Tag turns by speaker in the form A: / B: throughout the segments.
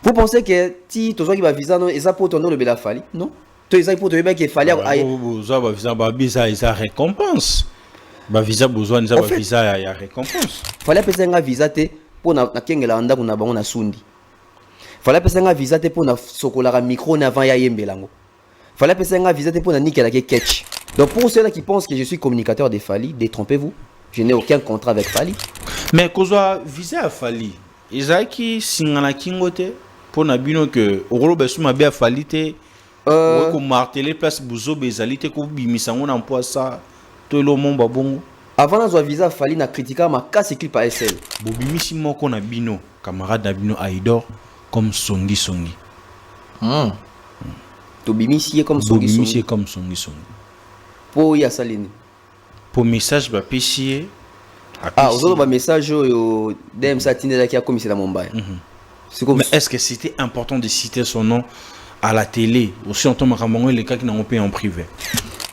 A: Vous pensez que si tu as un visa, non, et ça pour ton nom le Belafali, non? Tu as pour te dire qu'il fallait.
B: Visa, il a récompense. Visa, besoin de visa, il y a récompense.
A: Fallait passer un visa pour na kengela anda kuna bango na sundi. Fallait passer un visa pour na sokola micro na avant ya yembelango. Fallait passer un visa pour na nikela ke catch. Donc pour ceux-là qui pensent que je suis communicateur de Fali, détrompez-vous. Je n'ai aucun contrat avec Fali.
B: Mais kozwa visa à Fali. Izaki singana kingote pour na bino que orolo besuma be Fali te. Ko marteler place buzo bezalité ko bimisango na mpo ça to lo momba bongo.
A: Avant na visa Fali na critiquer ma casse équipe à SL.
B: Bobimisi moko na bino camarade na bino Aïdor comme Songi Songi.
A: To bimisi comme Songi Songi.
B: Bimisi comme Songi Songi.
A: Pour ya salini.
B: Pour message ba pesier.
A: Aujourd'hui ba message yo dem satine qui a commis la Mumbai.
B: Mais est-ce que c'était important de citer son nom à la télé aussi en tant que les cas qui n'ont pas en privé?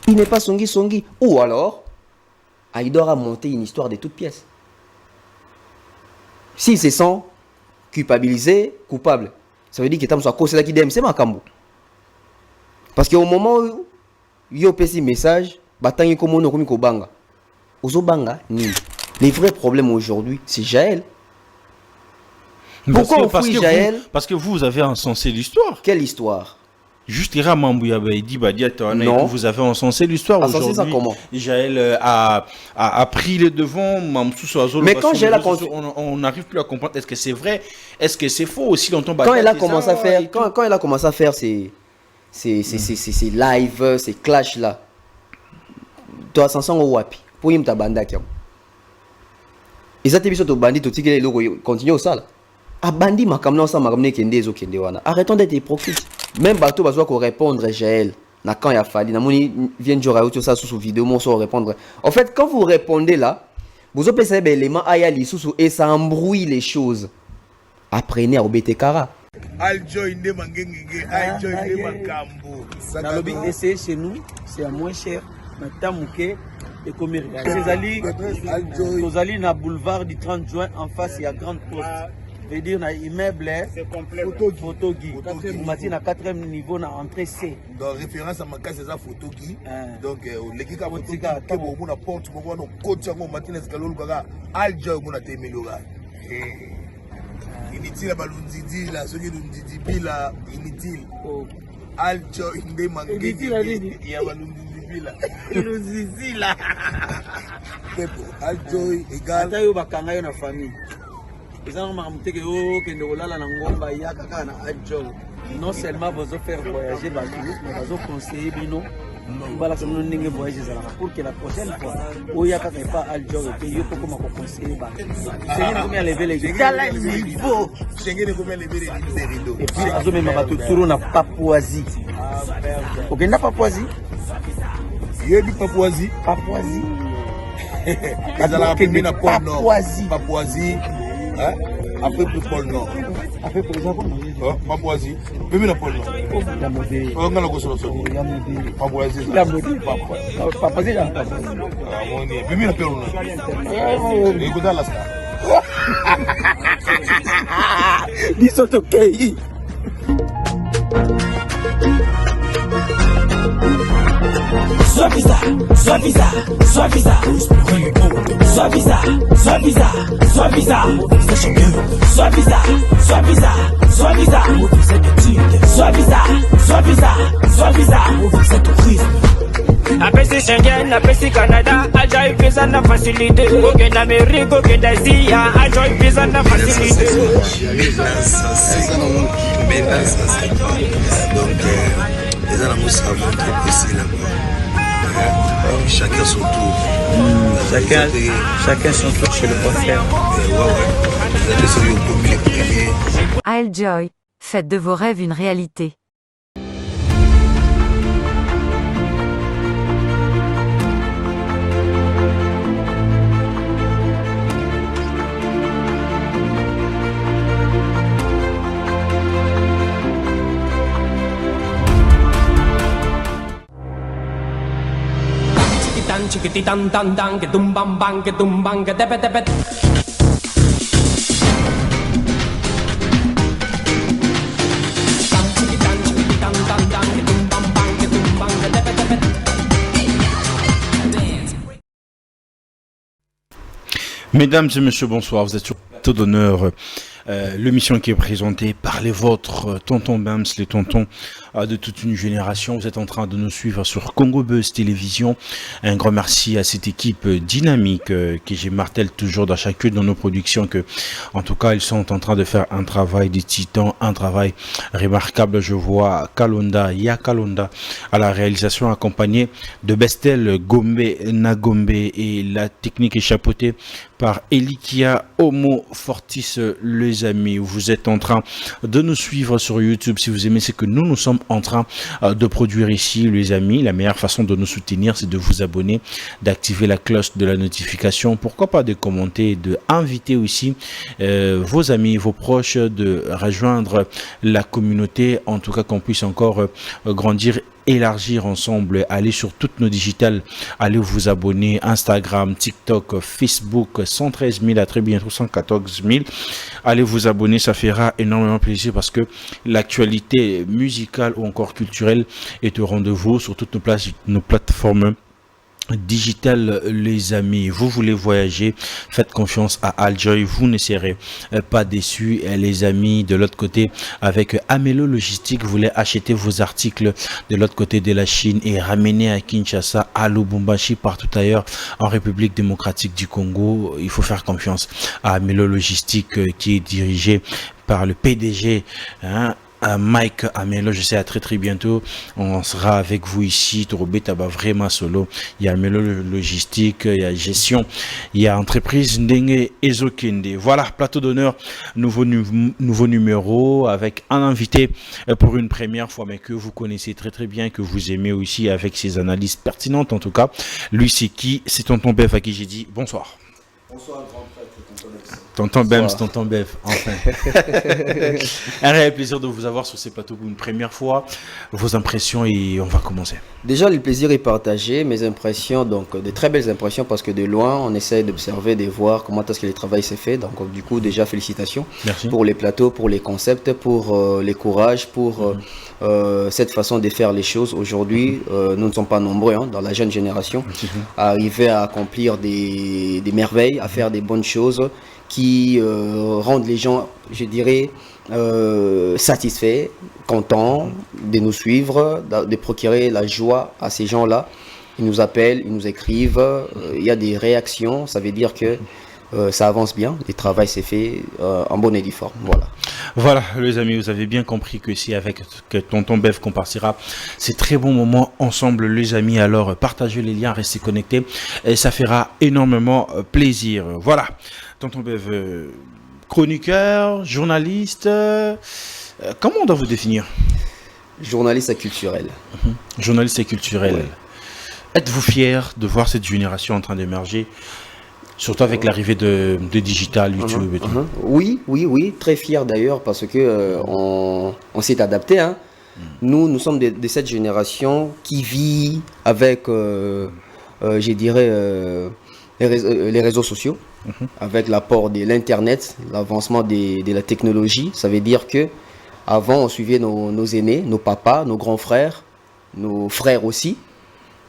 A: Il n'est pas Songi Songi. Ou alors Aïdor a monté une histoire de toutes pièces. S'ils se sont culpabilisés, coupables, ça veut dire que tu as causé la qui d'aime, c'est ma cambo. Parce qu'au moment où il y a un message, il comme on a banga. Banga, ni. Les vrais problèmes aujourd'hui, c'est Jaël. Pourquoi on fouille Jaël?
B: Parce que vous avez encensé l'histoire.
A: Quelle histoire?
B: Juste non. Vous avez encensé l'histoire aujourd'hui.
A: Ça comment?
B: Jaël a pris le devant.
A: Mais quand Jaël a
B: on n'arrive plus à comprendre. Est-ce que c'est vrai? Est-ce que c'est faux aussi longtemps?
A: Quand elle a commencé à faire, quand elle a commencé à faire ces live, ces clash là, toi Sanson au wapi pour y ta banda qui et ça t'es bien sur ton bandit tout ce qui est le continue au sale. A bandit ma kamna ça ma ramené kende zo kende wana. Arrêtons d'être hypocrites. Même bateau besoin qu'on répondre Jaël. Na quand il a fallu na moni vient de rajouter ça sous vidéo mon sans répondre. En fait quand vous répondez là, vous avez ces éléments ayali sous et ça embrouille les choses. Apprenez à obéter kara.
C: Aljoy inde mangengenge, Aljoy inde makambo.
D: Dans le but d'essayer chez nous, c'est à moins cher. Maintenant et commerce. Nous allons na boulevard du 30 juin en face il y a grande poste. Veut dire na immeuble photo Guy. Matin à 4e niveau na entrée C.
C: Donc référence à ma case c'est ça photo Guy. Donc l'équipe a photo que bon na porte bon na côté ngo matin escalon gaga Aljoy mon atemeloga. Inutile balunzidi la soki lunzidi bila inutile. Aljoy inde mangenge. Ya balunzidi bila. Lunzidi la. Pepo Aljoy égal.
D: Tayo bakanga yo na famille. Ils ont monté que non seulement vous faire voyager, mais vous conseiller Bino. Pour que la prochaine fois, où il n'y a pas Aljo, il faut conseiller. C'est combien lever les rideaux. Et puis, vous avez même na Papouasie. Ok, n'a Papouasie.
C: Il y a du Papouasie.
D: Papouasie.
C: Papouasie. Après plus pôle Nord.
D: Après pour exemple,
C: Papouasie. Même la pôle Nord. On a la gosse Papouasie.
D: La mode. Papouasie là.
C: Même la pôle Nord. Écoute là.
D: Ils sont ok. Soit visa, soit visa, soit visa, soit visa, soit visa, soit visa, soit visa, soit visa, soit visa, soit visa, soit visa, soit visa,
E: Apesi Schengen, apesi Canada, ajoy visa na facilité. Ok na Amerique, ok d'Asie, ajoy visa na facilité.
C: Donc, les gens savent très précis là. Chacun son tour.
D: Chacun son tour chez le coiffeur.
F: Aljoy, faites de vos rêves une réalité.
E: Chiquiti tan tan tan que tumban que tepe tepe.
B: Mesdames et messieurs, bonsoir. Vous êtes sur le plateau d'honneur. L'émission qui est présentée par les vôtres, Tonton Bams, les tontons de toute une génération. Vous êtes en train de nous suivre sur Congo Buzz Télévision. Un grand merci à cette équipe dynamique que je martèle toujours dans chacune de nos productions que, en tout cas, ils sont en train de faire un travail de titan, un travail remarquable. Je vois Ya Kalonda à la réalisation accompagnée de Bestel Gombe Nagombe et la technique est chapeautée par Elikia Homo Fortis. Les amis, vous êtes en train de nous suivre sur YouTube. Si vous aimez ce que nous sommes en train de produire ici, les amis, la meilleure façon de nous soutenir, c'est de vous abonner, d'activer la cloche de la notification, pourquoi pas de commenter, de inviter aussi vos amis, vos proches, de rejoindre la communauté, en tout cas qu'on puisse encore grandir, élargir ensemble, aller sur toutes nos digitales, allez vous abonner, Instagram, TikTok, Facebook, 113 000 à très bientôt 114 000, allez vous abonner, ça fera énormément plaisir parce que l'actualité musicale ou encore culturelle est au rendez-vous sur toutes nos plateformes digital. Les amis, vous voulez voyager, faites confiance à Aljoy, vous ne serez pas déçus. Les amis, de l'autre côté avec Amelo Logistique, vous voulez acheter vos articles de l'autre côté de la Chine et ramener à Kinshasa, à Lubumbashi, partout ailleurs en République démocratique du Congo, il faut faire confiance à Amelo Logistique qui est dirigé par le PDG Mike Amelo. Je sais à très bientôt on sera avec vous ici. Torobé Taba vraiment solo. Il y a Amelo Logistique, il y a gestion, il y a entreprise Ndenge Ezokende. Voilà, plateau d'honneur, nouveau numéro avec un invité pour une première fois, mais que vous connaissez très bien, que vous aimez aussi avec ses analyses pertinentes. En tout cas, lui c'est qui? C'est Tonton Bev à qui j'ai dit bonsoir.
A: Bonsoir, grand frère.
B: Tonton Bems, Tonton Bev, enfin. Un réel plaisir de vous avoir sur ces plateaux pour une première fois. Vos impressions et on va commencer.
A: Déjà, le plaisir est partagé. Mes impressions, donc de très belles impressions parce que de loin, on essaie d'observer, de voir comment est-ce que le travail s'est fait. Donc, du coup, déjà, félicitations.
B: Merci.
A: Pour les plateaux, pour les concepts, pour les courages, pour cette façon de faire les choses. Aujourd'hui, nous ne sommes pas nombreux dans la jeune génération à arriver à accomplir des merveilles, à faire des bonnes choses qui rendent les gens, je dirais, satisfaits, contents de nous suivre, de procurer la joie à ces gens-là. Ils nous appellent, ils nous écrivent, il y a des réactions, ça veut dire que ça avance bien, le travail s'est fait en bonne et due forme.
B: Voilà, les amis, vous avez bien compris que c'est avec Tonton Bev qu'on partira ces très bons moments ensemble, les amis. Alors, partagez les liens, restez connectés et ça fera énormément plaisir. Voilà, Tonton Bev, chroniqueur, journaliste, comment on doit vous définir?
A: Journaliste et culturel.
B: Journaliste et culturel. Ouais. Êtes-vous fier de voir cette génération en train d'émerger? Surtout avec l'arrivée de digital, YouTube et tout.
A: Oui, très fier d'ailleurs parce que on s'est adapté. Nous sommes de cette génération qui vit avec, je dirais, les réseaux sociaux, avec l'apport de l'Internet, l'avancement de la technologie. Ça veut dire que avant on suivait nos aînés, nos papas, nos grands frères, nos frères aussi,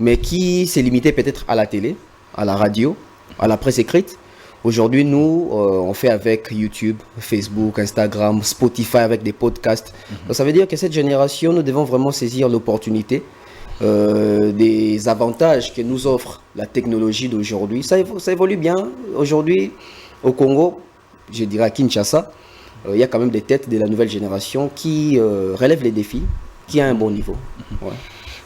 A: mais qui s'est limité peut-être à la télé, à la radio, à la presse écrite. Aujourd'hui, nous, on fait avec YouTube, Facebook, Instagram, Spotify, avec des podcasts. Donc, ça veut dire que cette génération, nous devons vraiment saisir l'opportunité des avantages que nous offre la technologie d'aujourd'hui. Ça évolue bien. Aujourd'hui, au Congo, je dirais à Kinshasa, il y a quand même des têtes de la nouvelle génération qui relèvent les défis, qui a un bon niveau. Ouais.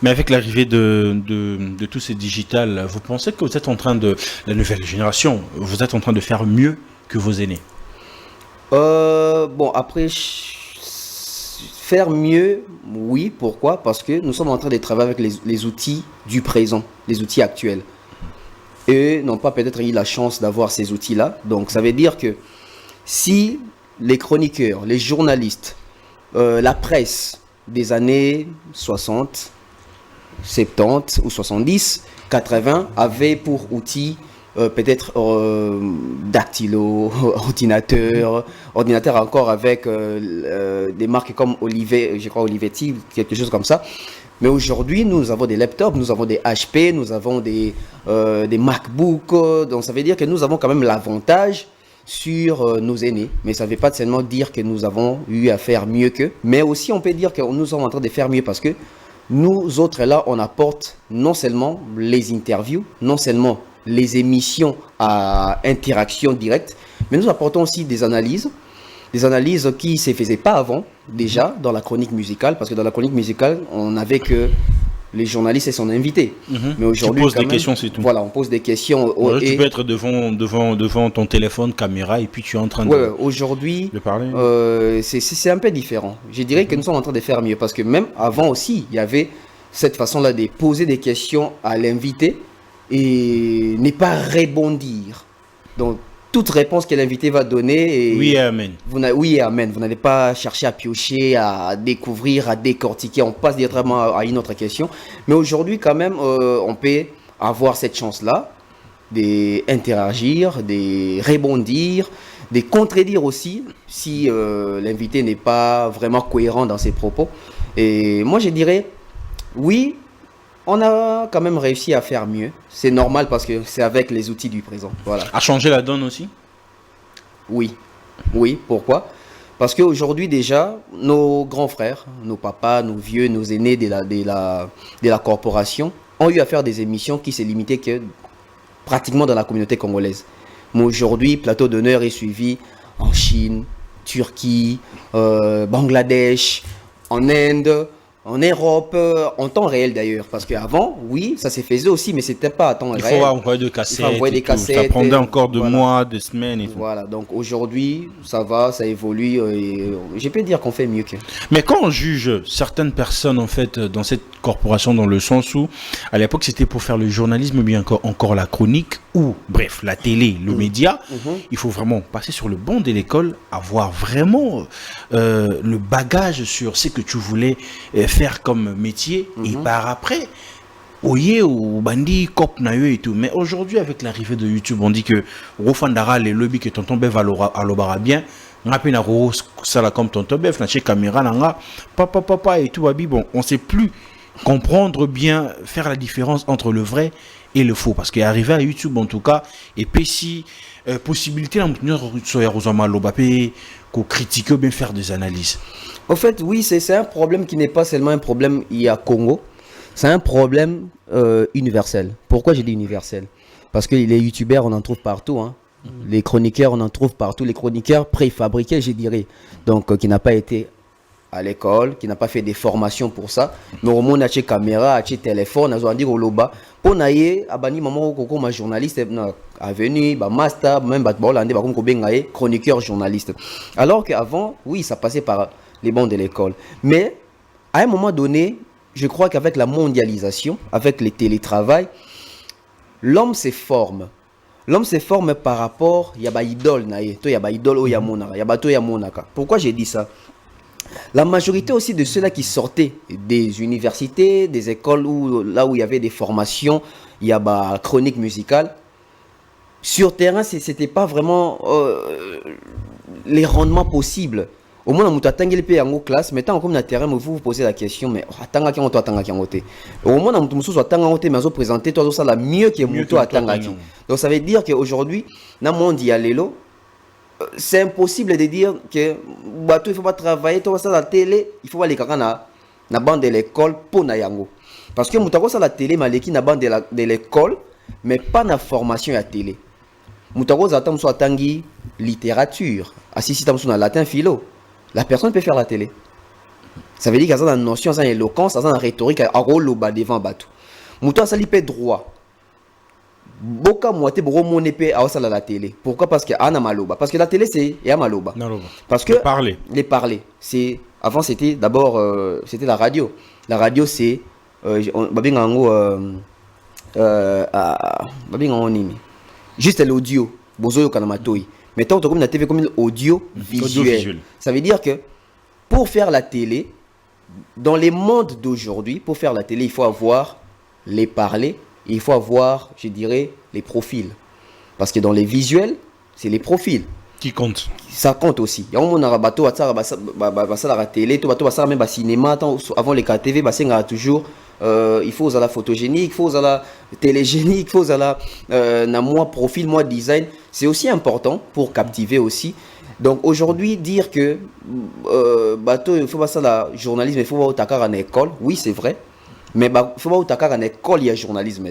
B: Mais avec l'arrivée de tous ces digitales, vous pensez que vous êtes en train de, la nouvelle génération, vous êtes en train de faire mieux que vos aînés?
A: Bon, après, faire mieux, oui. Pourquoi? Parce que nous sommes en train de travailler avec les outils du présent, les outils actuels. Eux n'ont pas peut-être eu la chance d'avoir ces outils-là. Donc, ça veut dire que si les chroniqueurs, les journalistes, la presse des années 60, 70 ou 70, 80 avaient pour outil peut-être dactylo, ordinateur encore avec des marques comme Olivetti, quelque chose comme ça. Mais aujourd'hui, nous avons des laptops, nous avons des HP, nous avons des MacBooks. Donc ça veut dire que nous avons quand même l'avantage sur nos aînés. Mais ça ne veut pas seulement dire que nous avons eu à faire mieux qu'eux. Mais aussi, on peut dire que nous sommes en train de faire mieux parce que nous autres, là, on apporte non seulement les interviews, non seulement les émissions à interaction directe, mais nous apportons aussi des analyses qui ne se faisaient pas avant, déjà, dans la chronique musicale, parce que dans la chronique musicale, on n'avait que les journalistes et son invité.
B: Mais aujourd'hui, tu poses des questions, c'est tout.
A: Voilà, on pose des questions.
B: Tu peux être devant ton téléphone, caméra, et puis tu es en train de
A: aujourd'hui,
B: parler.
A: C'est un peu différent. Je dirais que nous sommes en train de faire mieux, parce que même avant aussi, il y avait cette façon-là de poser des questions à l'invité, et ne pas rebondir. Donc, toute réponse que l'invité va donner...
B: Oui et amen.
A: Oui et amen. Vous n'allez pas chercher à piocher, à découvrir, à décortiquer. On passe directement à une autre question. Mais aujourd'hui, quand même, on peut avoir cette chance-là d'interagir, de rebondir, de contredire aussi si l'invité n'est pas vraiment cohérent dans ses propos. Et moi, je dirais, oui, on a quand même réussi à faire mieux. C'est normal parce que c'est avec les outils du présent. Voilà.
B: À changer la donne aussi?
A: Oui. Oui, pourquoi? Parce qu'aujourd'hui déjà, nos grands frères, nos papas, nos vieux, nos aînés de la corporation ont eu à faire des émissions qui se limitaient que pratiquement dans la communauté congolaise. Mais aujourd'hui, Plateau d'honneur est suivi en Chine, Turquie, Bangladesh, en Inde, en Europe, en temps réel d'ailleurs. Parce qu'avant, oui, ça se faisait aussi, mais c'était pas à temps réel.
B: Il faut envoyer des cassettes. Ça prendait encore des mois, des semaines et tout.
A: Voilà, donc aujourd'hui, ça va, ça évolue. Et je peux dire qu'on fait mieux que.
B: Mais quand on juge certaines personnes, en fait, dans cette corporation, dans le sens où, à l'époque, c'était pour faire le journalisme, bien encore la chronique, ou, bref, la télé, le média, il faut vraiment passer sur le banc de l'école, avoir vraiment le bagage sur ce que tu voulais faire comme métier, et par après, oye ou bandi cop na yo et tout. Mais aujourd'hui, avec l'arrivée de YouTube, on dit que Rofandara, les lobbies que tonton Bev alobara bien, ngapi na ro sala comme tonton Bev, na chez caméra nanga, papa et tout, babi, bon, on sait plus comprendre bien, faire la différence entre le vrai et le faux. Parce qu'arriver à YouTube, en tout cas, et puis si possibilité qu'on critique ou bien faire des analyses.
A: En fait, oui, c'est un problème qui n'est pas seulement un problème il y a Congo, c'est un problème universel. Pourquoi j'ai dit universel? Parce que les youtubeurs, on en trouve partout, hein. Les chroniqueurs, on en trouve partout. Les chroniqueurs préfabriqués, je dirais. Donc, qui n'a pas été à l'école, qui n'a pas fait des formations pour ça. Mais au moins, on a des caméras, on a des téléphones, on a dit au loba. Pour naïe, abani maman koko ma journaliste a venu, ba master, même ba bolande ba comme bengaye chroniqueur journaliste. Alors qu'avant, oui, ça passait par les bancs de l'école. Mais à un moment donné, je crois qu'avec la mondialisation, avec les télétravail, l'homme se forme. L'homme se forme par rapport, il y a ba idole naïe, to il y a ba idole o ya monaka, il y a ba to ya monaka. Pourquoi j'ai dit ça? La majorité aussi de ceux-là qui sortaient des universités, des écoles là où il y avait des formations, il y a bah, chronique musicale. Sur terrain, ce n'était pas vraiment les rendements possibles. Au moins, on a atteint en classe, mais tant comme dans le terrain, vous vous posez la question, mais attends qui on attend qui on au moins, on a attend mais on présenter toi ça la mieux que Mouto attend. Donc ça veut dire qu'aujourd'hui, dans le monde il y a l'élo. C'est impossible de dire que bah, il ne faut pas travailler, tout ça la télé, il faut aller à la bande de l'école pour Nayango. Parce que Moutago ça la télé, maleki na bande de l'école, mais pas na formation à télé. Moutago attend soit tangi littérature, assisi tam sur latin philo. La personne peut faire la télé. Ça veut dire qu'il y a une notion, une éloquence, une rhétorique, un rôle devant Batou. Moutago ça li peut droit. Boka moité boro mon épée à la télé. Pourquoi? Parce que ana maloba. Parce que la télé c'est ya maloba. Parce que les parler. C'est avant c'était d'abord c'était la radio. La radio c'est juste l'audio. Bozoyo kanamatoi. Mais tant que comme la TV comme l'audio visuel. Ça veut dire que pour faire la télé dans les mondes d'aujourd'hui, pour faire la télé, il faut avoir les parler. Il faut avoir, je dirais, les profils. Parce que dans les visuels, c'est les profils.
B: Qui compte.
A: Ça compte aussi. Il y a un moment où bateau à la télé, tout bateau à même cinéma, avant les KTV, il toujours il faut la photogénique, il faut la télégénique, il faut la moi profil, moi design. C'est aussi important pour captiver aussi. Donc aujourd'hui, dire que bateau, il faut pas ça la journalisme, il faut pas au en école, oui c'est vrai, mais il faut pas au en école, il y a journalisme.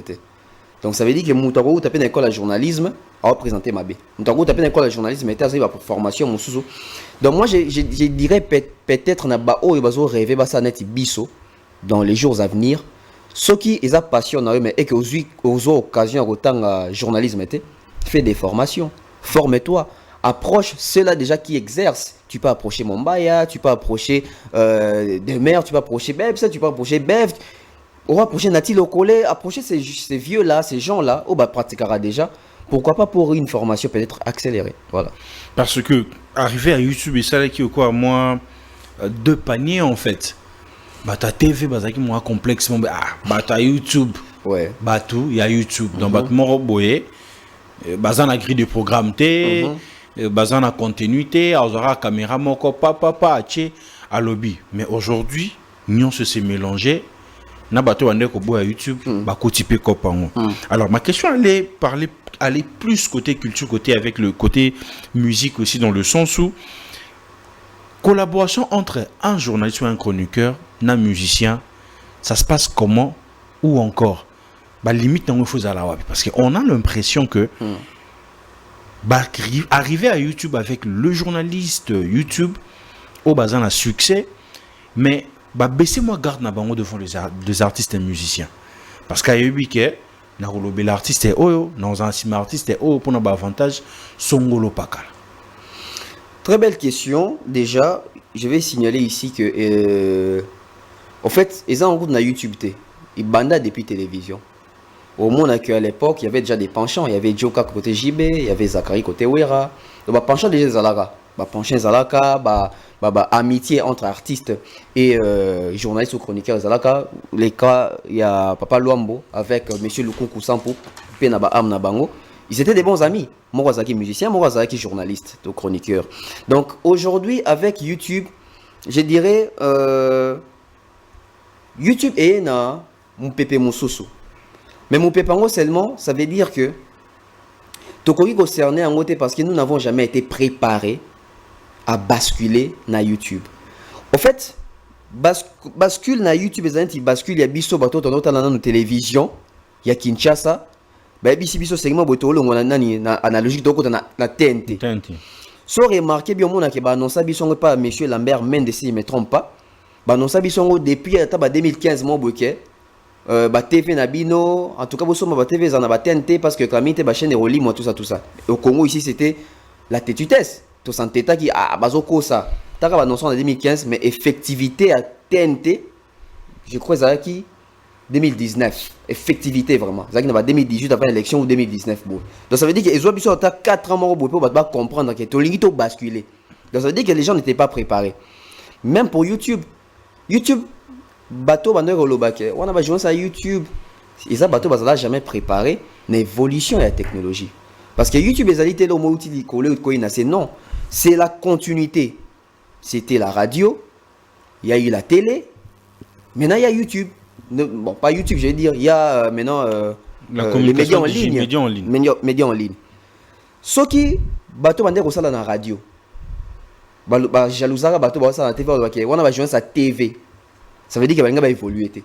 A: Donc ça veut dire que Moutago tapé une école de journalisme à représenter ma B. Moutago tapé une école de journalisme était assez pour formation mon sous. Donc moi je dirais peut-être na ba o et bazo rêver ba ça net biso dans les jours à venir. Ceux qui ils a passion mais et que aux occasions autant journalisme était fais des formations, forme-toi, approche ceux-là déjà qui exercent. Tu peux approcher Mombaya, tu peux approcher des mères, tu peux approcher Bev, tu peux approcher Bev. On va approcher Nati Locolé, approcher ces vieux-là, ces gens-là, on va pratiquer déjà. Pourquoi pas pour une formation peut-être accélérée. Voilà.
B: Parce que arriver à YouTube et ça là qui est quoi moi deux paniers en fait. Bah ta TV bah ça qui moi complexe bah ta YouTube.
A: Ouais.
B: Bah tout il y a YouTube donc bah mon boyé bah ça na grille de programme té bah ça na continuité aura caméra mon papa à lobby mais aujourd'hui nous se s'est mélangé. Na bateau ande ko boya YouTube ba ko type copango. Alors ma question aller plus côté culture côté avec le côté musique aussi dans le sens où collaboration entre un journaliste ou un chroniqueur un musicien ça se passe comment ou encore bah limite dans faut ala wapi parce que on a l'impression que bah arriver à YouTube avec le journaliste YouTube au bazan a succès mais bah baissez-moi garde na bango devant les artistes et musiciens parce qu'à Yubike na rolobe l'artiste est oyo dans un artiste est oyo pour nos avantage songolo pakala.
A: Très belle question. Déjà je vais signaler ici que en fait ils ont un groupe na YouTube ils banda depuis télévision au moins qu'à l'époque il y avait déjà des penchants, il y avait Joka côté JB, il y avait Zachary côté Wera donc bah penchant déjà Zalaka bah penchant Zalaka amitié entre artistes et journalistes ou chroniqueurs Zalaka les cas il y a Papa Luambo avec monsieur Lukunku Sampo Penaba Amna Bango ils étaient des bons amis Morazaki musicien Morazaki journaliste ou chroniqueur donc aujourd'hui avec YouTube je dirais YouTube est na mon pépé mon soso mais mon pépango seulement ça veut dire que Tokori concerné en côté parce que nous n'avons jamais été préparés à basculer na YouTube. En fait, bascule na YouTube et bascule ya biso bato tonota na télévision, ya Kinshasa, ba biso segment botolo ngona nani na analogique donc na TNT. So remarqué bien mona ke ba annonça biso pas monsieur Lambert Mendes si je me trompe pas. Ba annonça biso depuis ata ba 2015 mo boké. Ba TV na bino, en tout cas boso ba TV za na ba TNT parce que Kamite ba chaîne Roli moi tout ça. Au Congo ici c'était la tétutesse. Tout santéta qui a bazoko ça. T'as qu'à annoncer en 2015 mais effectivité à TNT je crois ça qui 2019 effectivité vraiment. Ça qui n'a 2018 après l'élection ou 2019 bon. Donc ça veut dire que les autres sont 4 ans pour pas comprendre que tout limite basculer. Donc ça veut dire que les gens n'étaient pas préparés. Même pour YouTube bateau bande rolobake. On a pas joué ça YouTube. Et ça bateau bazala jamais préparé l'évolution de la technologie. Parce que YouTube les alités le mot outil collé ou quoi c'est non. C'est la continuité. C'était la radio, il y a eu la télé, maintenant il y a YouTube. Bon, pas YouTube, je vais dire, il y a maintenant les médias en ligne. Médias en ligne. Ce qui, bateau bande au salon la radio. Jalousara bateau bande la TV, on a joué sa TV. Ça veut dire qu'il va évoluer. Donc,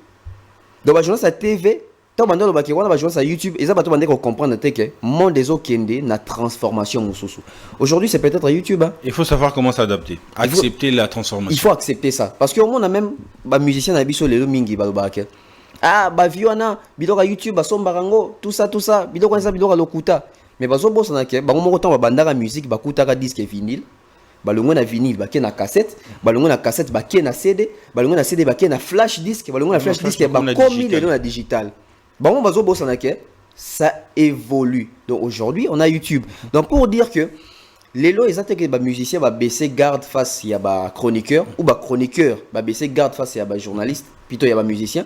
A: on va jouer sa TV. Tant que on va jouer sur YouTube et ça va te comprendre que le monde des autres na transformation aujourd'hui c'est peut-être YouTube hein.
B: Il faut savoir comment s'adapter, accepter la transformation.
A: Il faut accepter ça parce que au monde a même ba musicien na biso lelo mingi balobaka ba viona bilora YouTube ba sombarango tout ça bilora ça bilora lokuta mais bazo bossa na ke ba mo temps ba bandaka musique ba kutaka disque vinyle balongo na vinyle ba ke na cassette balongo na cassette ba ke na CD balongo na CD ba ke na flash disque balongo na flash disque ba comme le na digital. Bon, ça évolue. Donc aujourd'hui, on a YouTube. Donc pour dire que les lois, ils ont que les musiciens va baisser garde face à des chroniqueurs ou des chroniqueurs va baisser garde face à des journalistes, plutôt il y a des musiciens.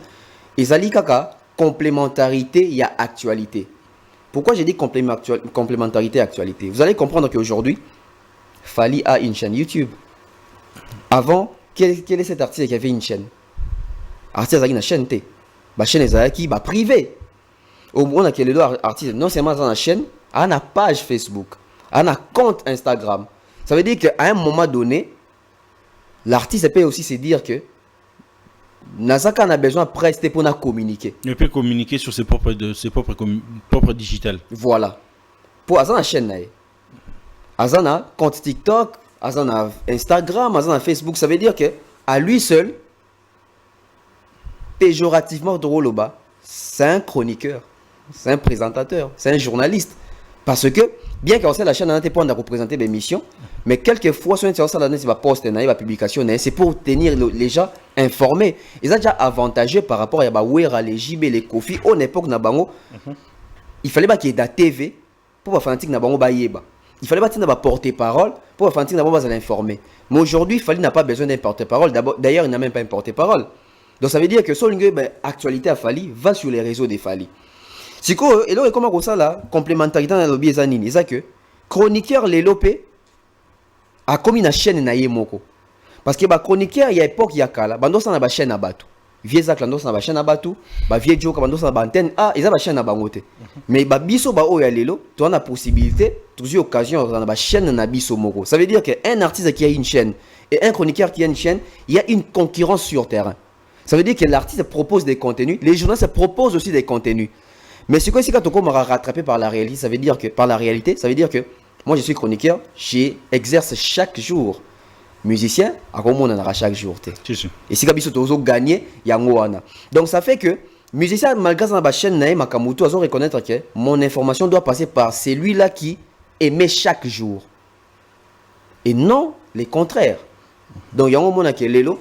A: Ils ont kaka complémentarité, il y a actualité. Pourquoi j'ai dit complémentarité actualité? Vous allez comprendre qu'aujourd'hui, Fally a une chaîne YouTube. Avant, quel est cet artiste qui avait une chaîne? Artiste a une chaîne T. La chaîne est privée. Au moins, on a artiste non seulement dans la chaîne, on a une page Facebook, on a un compte Instagram. Ça veut dire qu'à un moment donné, l'artiste peut aussi se dire que Nazaka a besoin de prester pour communiquer.
B: Il peut communiquer sur ses propres digitales.
A: Voilà. Pour Azana chaîne, Azana compte TikTok, Azana Instagram, Azana Facebook, ça veut dire que à lui seul, péjorativement Droloba, c'est un chroniqueur, c'est un présentateur, c'est un journaliste. Parce que, bien qu'on sait la chaîne n'a pas de représenter des missions, mais quelquefois, si on va poster une publication, c'est pour tenir les gens informés. Ils sont déjà avantageux par rapport à les JB, les Kofi. Au l'époque, il fallait qu'il y ait de la TV pour faire un truc. Il fallait qu'il y ait un porte-parole pour faire un truc à l'informer. Mais aujourd'hui, Fally n'a pas besoin d'un porte-parole. D'ailleurs, il n'a même pas un porte-parole. Donc ça veut dire que l'actualité à Fally va sur les réseaux des Fally. Si vous et là, comment ça là, complémentarité dans le lobby Zanini, c'est que chroniqueur les lopé a comme une chaîne na yemoko. Parce que chroniqueur il y a époque il y a kala, bando ça na ba chaîne na batu. Vieux Zak lando ça na ba chaîne na batu, ba vieux Joe bando ça na ba antenne ah, ils a ba chaîne na bangote. Mais ba biso ba o ya lelo, tu as la possibilité, toujours occasion dans ba chaîne na biso moko. Ça veut dire que un artiste qui a une chaîne et un chroniqueur qui a une chaîne, il y a une concurrence sur terrain. Ça veut dire que l'artiste propose des contenus, les journalistes proposent aussi des contenus. Mais c'est quoi si quand on m'a rattrapé par la réalité, ça veut dire que moi je suis chroniqueur, j'exerce chaque jour. Musicien, à quoi on en a chaque jour. Et si vous avez gagné, il y a un. Donc ça fait que musicien malgré sa chaîne naï makamutu, ils ont reconnaître que mon information doit passer par celui-là qui émet chaque jour. Et non le contraire. Donc il y a un moment qui est lelo.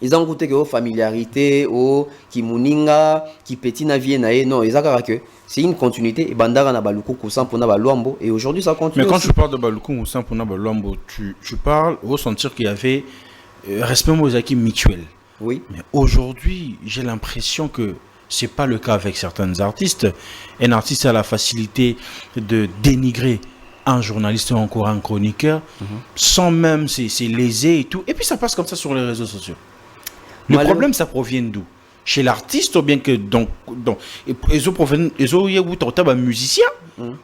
A: Ils ont goûté que familiarité, qui muninga, qui petit navier nae, non, ils ont que c'est une continuité. Et bandara na baluku kusan pour na baluambo et aujourd'hui ça continue.
B: Mais quand
A: aussi.
B: tu parles de baluku kusan pour na baluambo, tu parles au sentir qu'il y avait respect aux acquis mutuels.
A: Oui.
B: Mais aujourd'hui, j'ai l'impression que c'est pas le cas avec certains artistes. Un artiste a la facilité de dénigrer un journaliste ou encore un chroniqueur sans même c'est lésé et tout. Et puis ça passe comme ça sur les réseaux sociaux. Le problème, ça provient d'où? Chez l'artiste ou bien que ils ont musicien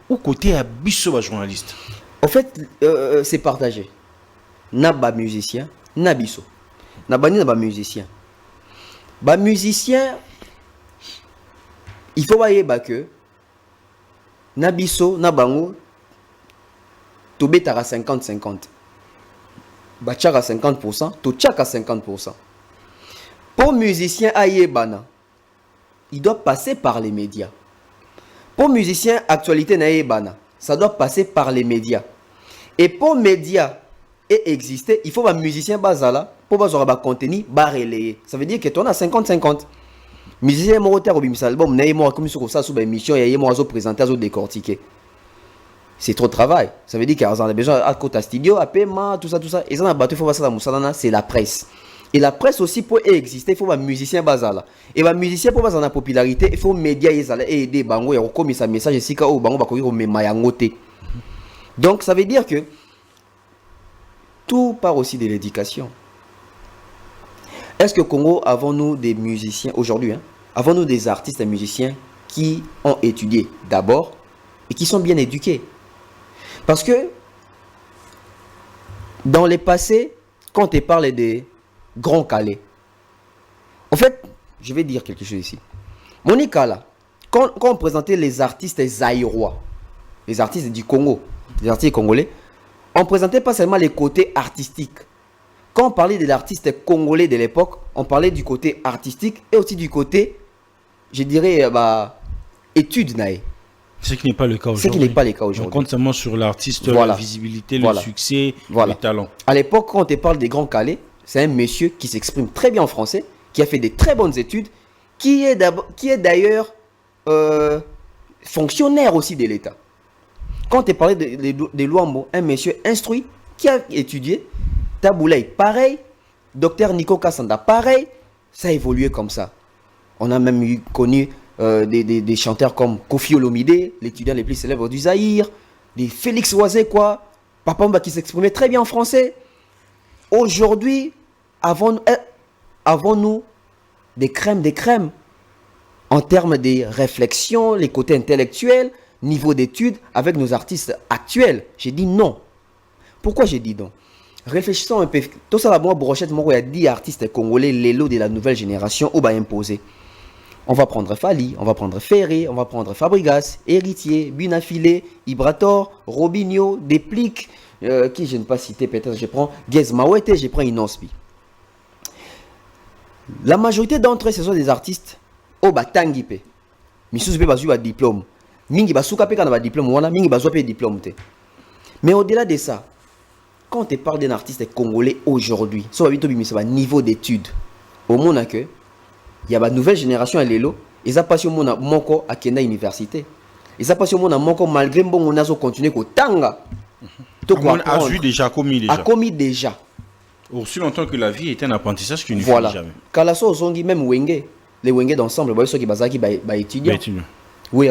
B: ou côté abisso journaliste?
A: En fait, c'est partagé. Naba musicien, nabisso. Nabani naba musicien. Ba musicien, il faut voir que nabisso, nabango, tobetara 50-50. Bachara 50%, tochaka 50%. Pour musicien Ayebana, il doit passer par les médias. Pour musicien actualité Ayebana, ça doit passer par les médias. Et pour médias et exister, il faut un musicien bazala pour avoir un contenu relayer. Ça veut dire que tu as 50-50. Musicien Moroter au bimis album, Naïmo comme sur ça sous émission, et moi présenter à décortiquer. C'est trop de travail. Ça veut dire qu'ils ont besoin à côté studio, à paiement, tout ça. Et ça, on a battu, il faut voir ça dans Moussalana, c'est la presse. Et la presse aussi, pour exister, il faut un musicien bazala. Et un musicien pour avoir la popularité, il faut médias et aider bango et comme ça message ici quand bango ba ko mayangote. Donc ça veut dire que tout part aussi de l'éducation. Est-ce que Congo avons-nous des musiciens aujourd'hui avons-nous des artistes et musiciens qui ont étudié d'abord et qui sont bien éduqués? Parce que dans les passés, quand on parle des Grand Calais. En fait, je vais dire quelque chose ici. Monica, là, quand on présentait les artistes zaïrois, les artistes du Congo, les artistes congolais, on ne présentait pas seulement les côtés artistiques. Quand on parlait de l'artiste congolais de l'époque, on parlait du côté artistique et aussi du côté, je dirais, études naï.
B: Ce qui n'est pas le cas aujourd'hui.
A: Ce qui n'est pas le cas aujourd'hui.
B: On compte seulement sur l'artiste, la visibilité, le succès, le talent.
A: À l'époque, quand on te parle des Grands Calais, c'est un monsieur qui s'exprime très bien en français, qui a fait des très bonnes études, qui est d'ailleurs fonctionnaire aussi de l'État. Quand tu parlais de Luambo, un monsieur instruit qui a étudié, Taboulay, pareil, docteur Nico Kassanda, pareil, ça a évolué comme ça. On a même connu des chanteurs comme Kofi Olomide, l'étudiant les plus célèbres du Zaïre, des Félix Oisé, quoi, Papa Mba qui s'exprimait très bien en français. Aujourd'hui, avons-nous des crèmes en termes de réflexion, les côtés intellectuels, niveau d'études avec nos artistes actuels? J'ai dit non. Pourquoi j'ai dit non? Réfléchissons un peu. Tout ça, la brochette, moi, il y a 10 artistes congolais, les lots de la nouvelle génération, où va imposer. On va prendre Fali, on va prendre Ferré, on va prendre Fabregas, Héritier, Bunafilé, Ibrator, Robinho, Despliques, qui je ne vais pas citer, peut-être je prends Gez Mawete, je prends Inospi. La majorité d'entre eux, ce sont des artistes au Batangipe. Missus Bé Bazou a diplôme. Mingi Bazouka Pe a diplôme, wana Mingi Bazou a diplôme. Mais au-delà de ça, quand tu parles d'un artiste congolais aujourd'hui, sur un niveau d'études, au monde que il y a une nouvelle génération à l'élo, ils ont passé au monde à Moko à Kenda Université. Ils ont passé au monde à Moko malgré bon on a continué au Tanga.
B: A vu déjà,
A: commis déjà.
B: Aussi longtemps que la vie est un apprentissage qui ne finit
A: voilà.
B: jamais.
A: Kalaso Zongi même Wenge, les Wenge d'ensemble, vous voyez ceux qui basaki ba étudiants. Oui,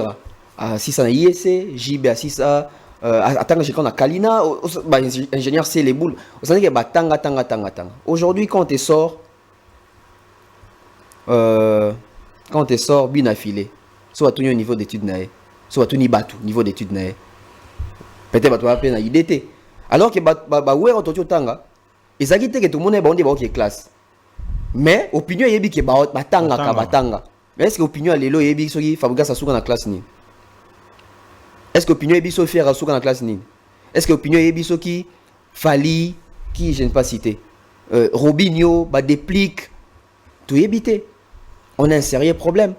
A: à 6 ans IEC, JB à 6 ans, attends j'ai quand on a Kalina, ingénieur c'est les boules. Vous savez que ba tanga. Aujourd'hui quand tu sors bien affilé, soit tout niveau d'études naé, soit tout niveau d'études naé. Peut-être tu vas appeler na IDT. Alors que ouais autour tanga, ils ont dit que tout le monde est bon de classe. Mais opinion yebi que batanga. Mais est-ce que opinion lelo yebi soki Fabregas asuka na classe ni? Est-ce que opinion yebi so faire asuka na classe ni? Est-ce que opinion yebi soki Fali qui je ne pas citer, Robinho ba Despliques tout yebité. On a un sérieux problème.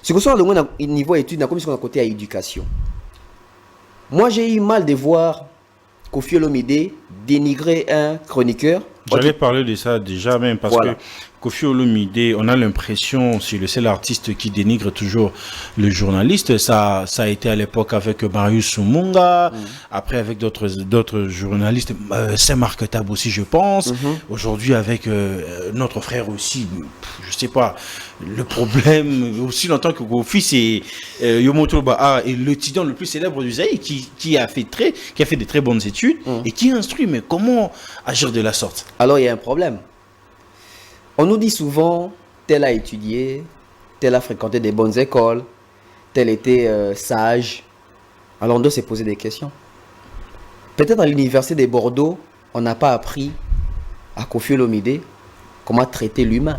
A: C'est que ça, le niveau études, comme on a côté à éducation. Moi, j'ai eu mal de voir Kofi Olomide dénigrer un chroniqueur.
B: J'allais parler de ça déjà même parce que Kofi Olomide, on a l'impression, c'est le seul artiste qui dénigre toujours le journaliste. Ça a été à l'époque avec Marius Sumunga, après avec d'autres journalistes, Saint-Marc Tab aussi, je pense. Aujourd'hui avec notre frère aussi, je sais pas. Le problème, aussi longtemps que Kofi, c'est Yomoto Baha est l'étudiant le plus célèbre du Zaïre qui a fait de très bonnes études et qui instruit. Mais comment agir de la sorte?
A: Alors il y a un problème. On nous dit souvent, tel a étudié, tel a fréquenté des bonnes écoles, tel était sage. Alors on doit se poser des questions. Peut-être à l'université de Bordeaux, on n'a pas appris à Kofi Olomide comment traiter l'humain.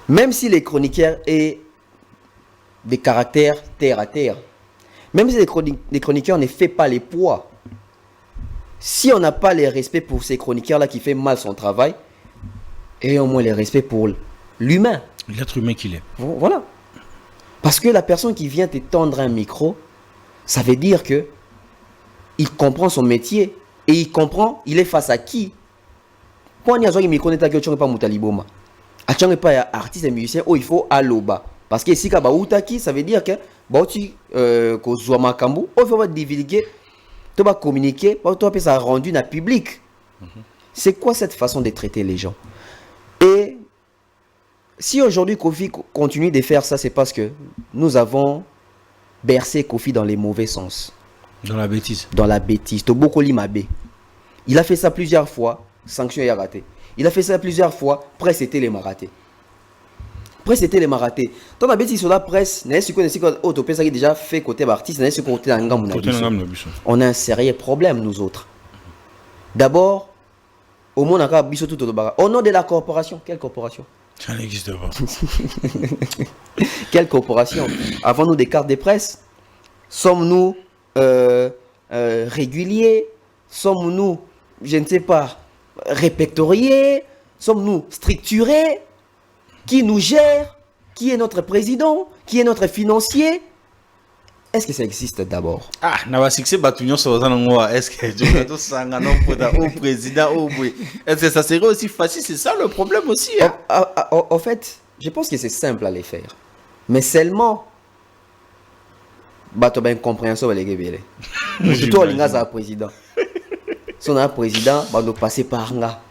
A: Même si les chroniqueurs aient des caractères terre à terre, même si les chroniqueurs ne font pas les poids, si on n'a pas les respects pour ces chroniqueurs-là qui font mal son travail, et au moins les respects pour l'humain.
B: L'être humain qu'il est.
A: Voilà. Parce que la personne qui vient te tendre un micro, ça veut dire que il comprend son métier et il comprend, il est face à qui. Quand il y a un micro, il n'y a pas Moutaliboma. Il n'y a pas artiste et musicien, il faut aloba. Parce que si ça veut dire que il faut divulguer. Tu vas communiquer, tu vas ça rendu dans le public. C'est quoi cette façon de traiter les gens? Et si aujourd'hui Kofi continue de faire ça, c'est parce que nous avons bercé Kofi dans les mauvais sens.
B: Dans la bêtise.
A: Dans la bêtise. Toboko Limabe. Il a fait ça plusieurs fois, sanction est raté. Il a fait ça plusieurs fois, presse était les maratés. Presse était les maratés. Dans la bêtise sur la presse, qui déjà fait côté artiste, on a un sérieux problème, nous autres. D'abord, au monde, au nom de la corporation. Quelle corporation?
B: Ça n'existe pas.
A: Quelle corporation? Avons-nous des cartes de presse? Sommes-nous réguliers? Sommes-nous, je ne sais pas, répertoriés? Sommes-nous structurés? Qui nous gère? Qui est notre président? Qui est notre financier? Est-ce que ça existe d'abord?
B: Ah, est-ce que au président, est-ce que ça serait aussi facile? C'est ça le problème aussi. Hein?
A: En fait, je pense que c'est simple à les faire. Mais seulement, tu as une compréhension de l'égalité. Surtout au Lingaza président. Si on a un président, on doit passer par là.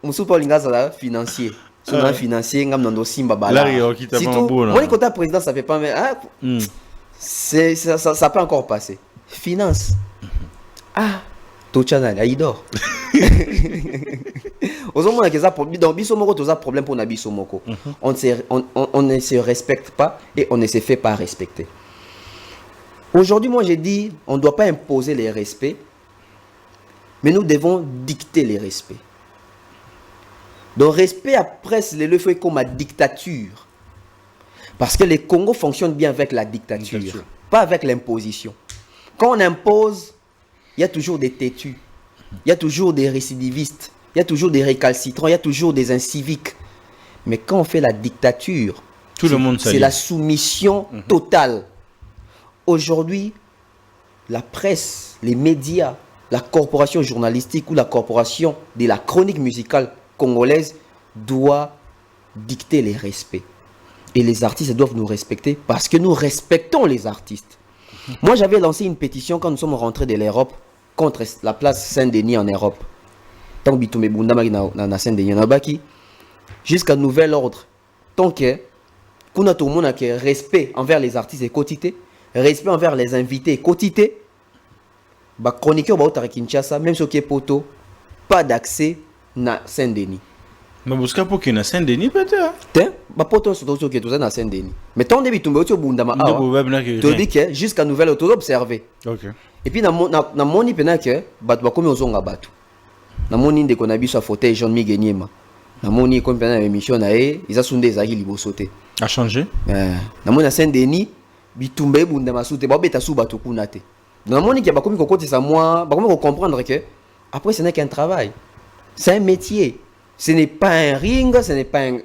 A: On ne pas Lingaza financier. sur le financier, ngam nando simba bala.
B: Là, il y a qui t'a pas un beau, là.
A: Moi, quand président, ça fait pas, mais ça peut encore passer. Finance. Tout channel, il dort. Dans Bissomoko, tu as problème pour Nabissomoko. On ne se respecte pas et on ne se fait pas respecter. Aujourd'hui, moi, j'ai dit, on ne doit pas imposer les respects, mais nous devons dicter les respects. Donc, respect après, c'est le fait comme la dictature. Parce que le Congo fonctionne bien avec la dictature, pas avec l'imposition. Quand on impose, il y a toujours des têtus, il y a toujours des récidivistes, il y a toujours des récalcitrants, il y a toujours des inciviques. Mais quand on fait la dictature,
B: tout le monde
A: c'est la soumission totale. Aujourd'hui, la presse, les médias, la corporation journalistique ou la corporation de la chronique musicale congolaise doit dicter les respects. Et les artistes doivent nous respecter parce que nous respectons les artistes. Moi, j'avais lancé une pétition quand nous sommes rentrés de l'Europe contre la place Saint-Denis en Europe. Tant que na Saint-Denis na baki jusqu'à nouvel ordre. Tant que qu'on a tout le monde qui respect envers les artistes et quotité, respect envers les invités quotité. Ba chroniqueur ba au Kinshasa même ce qui est poto, pas d'accès na Saint-Denis.
B: Mais parce que pour qu'il y ait Saint-Denis peut-être.
A: Tiens, bah poto sur tout qui est tout ça na Saint-Denis. Mais tant de tomber au bundama. Tu dis que jusqu'à nouvel ordre observé.
B: OK.
A: Et puis na moni pena que bat ba comme ozonga batu. Na moni de konabi so fauteuil jaune mi genyema. Na moni comme pena émission na ils a sondé ezaki libosote.
B: A changé.
A: Na moni na Saint-Denis bitumbe bundama soute ba beta sou batu kunate. Na moni ki ba comme kokoti sa moi, ba comme comprendre que après ce n'est qu'un travail. C'est un métier. Ce n'est pas un ring, ce n'est pas un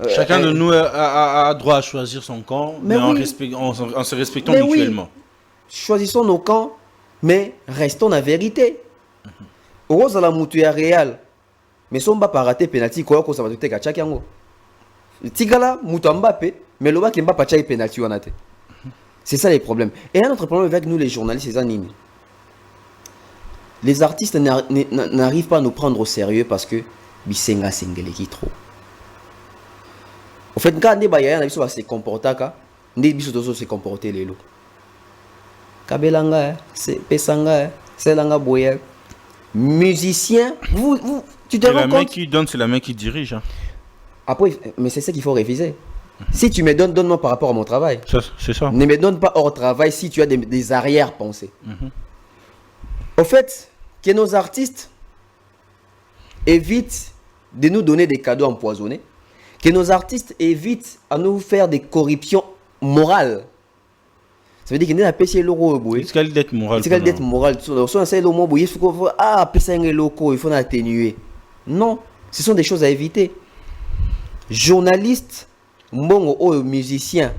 B: chacun de nous a droit à choisir son camp, mais oui. en se respectant mutuellement. Oui.
A: Choisissons nos camps, mais restons la vérité. Rose à la moutuère réelle. Mais si on va pas rater penalty, quoi que ça va tout être à Tchakango. Tigala, Moutambape, mais le bas qui m'a pas tchaké penalty. C'est ça les problèmes. Et un autre problème avec nous, les journalistes, c'est Zanini. Les artistes n'arrivent pas à nous prendre au sérieux parce que Bisenga Sengele qui trop. En fait, quand on va se comporter, on va se comporter les lots. Kabelanga, Pesanga, Selanga Boyer. Musicien, tu te rends compte.
B: La main qui donne, c'est la main qui dirige. Hein.
A: Après, mais c'est ça qu'il faut réviser. Si tu me donnes, donne-moi par rapport à mon travail.
B: C'est ça.
A: Ne me donne pas hors travail si tu as des arrière-pensées. Au fait, que nos artistes évitent de nous donner des cadeaux empoisonnés, que nos artistes évitent à nous faire des corruptions morales. Ça veut dire qu'il y a un PC loco.
B: C'est quelle dette morale?
A: C'est quelle dette morale? Il faut atténuer. Non, ce sont des choses à éviter. Journalistes, musiciens,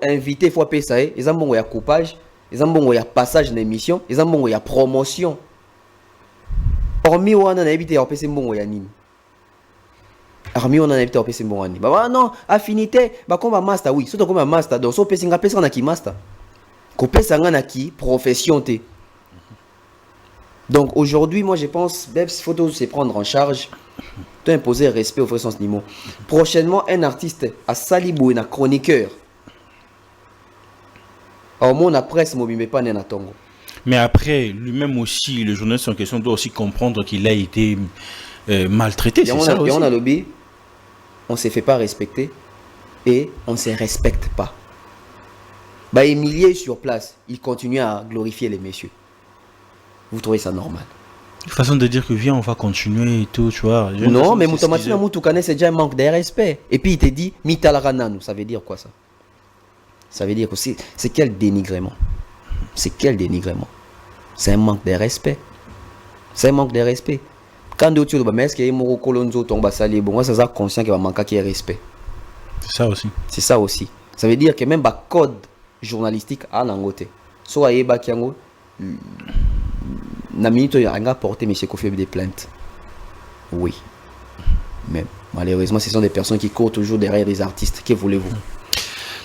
A: invités, il faut appeler ça. Ils ont un coupage. Ils ont un passage d'émission, ils ont une promotion. Hormis on a évité à passer bon anime. Hormis on a évité à passer bon anime. Bah non, affinité, bah comme un master oui, surtout comme un master donc so pesinga pesa na ki master. Ko pesa na ki profession té. Donc aujourd'hui, moi je pense il faut se prendre en charge, de imposer respect au vrai sens niveau. Prochainement un artiste à Salibou et un chroniqueur.
B: Mais après, lui-même aussi, le journaliste en question doit aussi comprendre qu'il a été maltraité. C'est ça aussi.
A: On ne se fait pas respecter et on ne se respecte pas. Bah, Emilier sur place, il continue à glorifier les messieurs. Vous trouvez ça normal?
B: Une façon de dire que viens, on va continuer et tout, tu vois.
A: Non, mais Moutamatina Moutoukane, c'est déjà un manque de respect. Et puis il te dit, Mitalarananu, ça veut dire quoi ça? Ça veut dire que c'est quel dénigrement? C'est quel dénigrement? C'est un manque de respect. C'est un manque de respect. Quand d'autres choses, mais est-ce qu'il y a un colonzo tombe salé? Bon, moi, c'est ça conscient qu'il va manquer de respect.
B: C'est ça aussi.
A: C'est ça aussi. Ça veut dire que même le code journalistique à l'angoté. Soit il y a un na minute il a porté M. Kofi des plaintes. Oui. Mais malheureusement, ce sont des personnes qui courent toujours derrière les artistes. Que voulez-vous?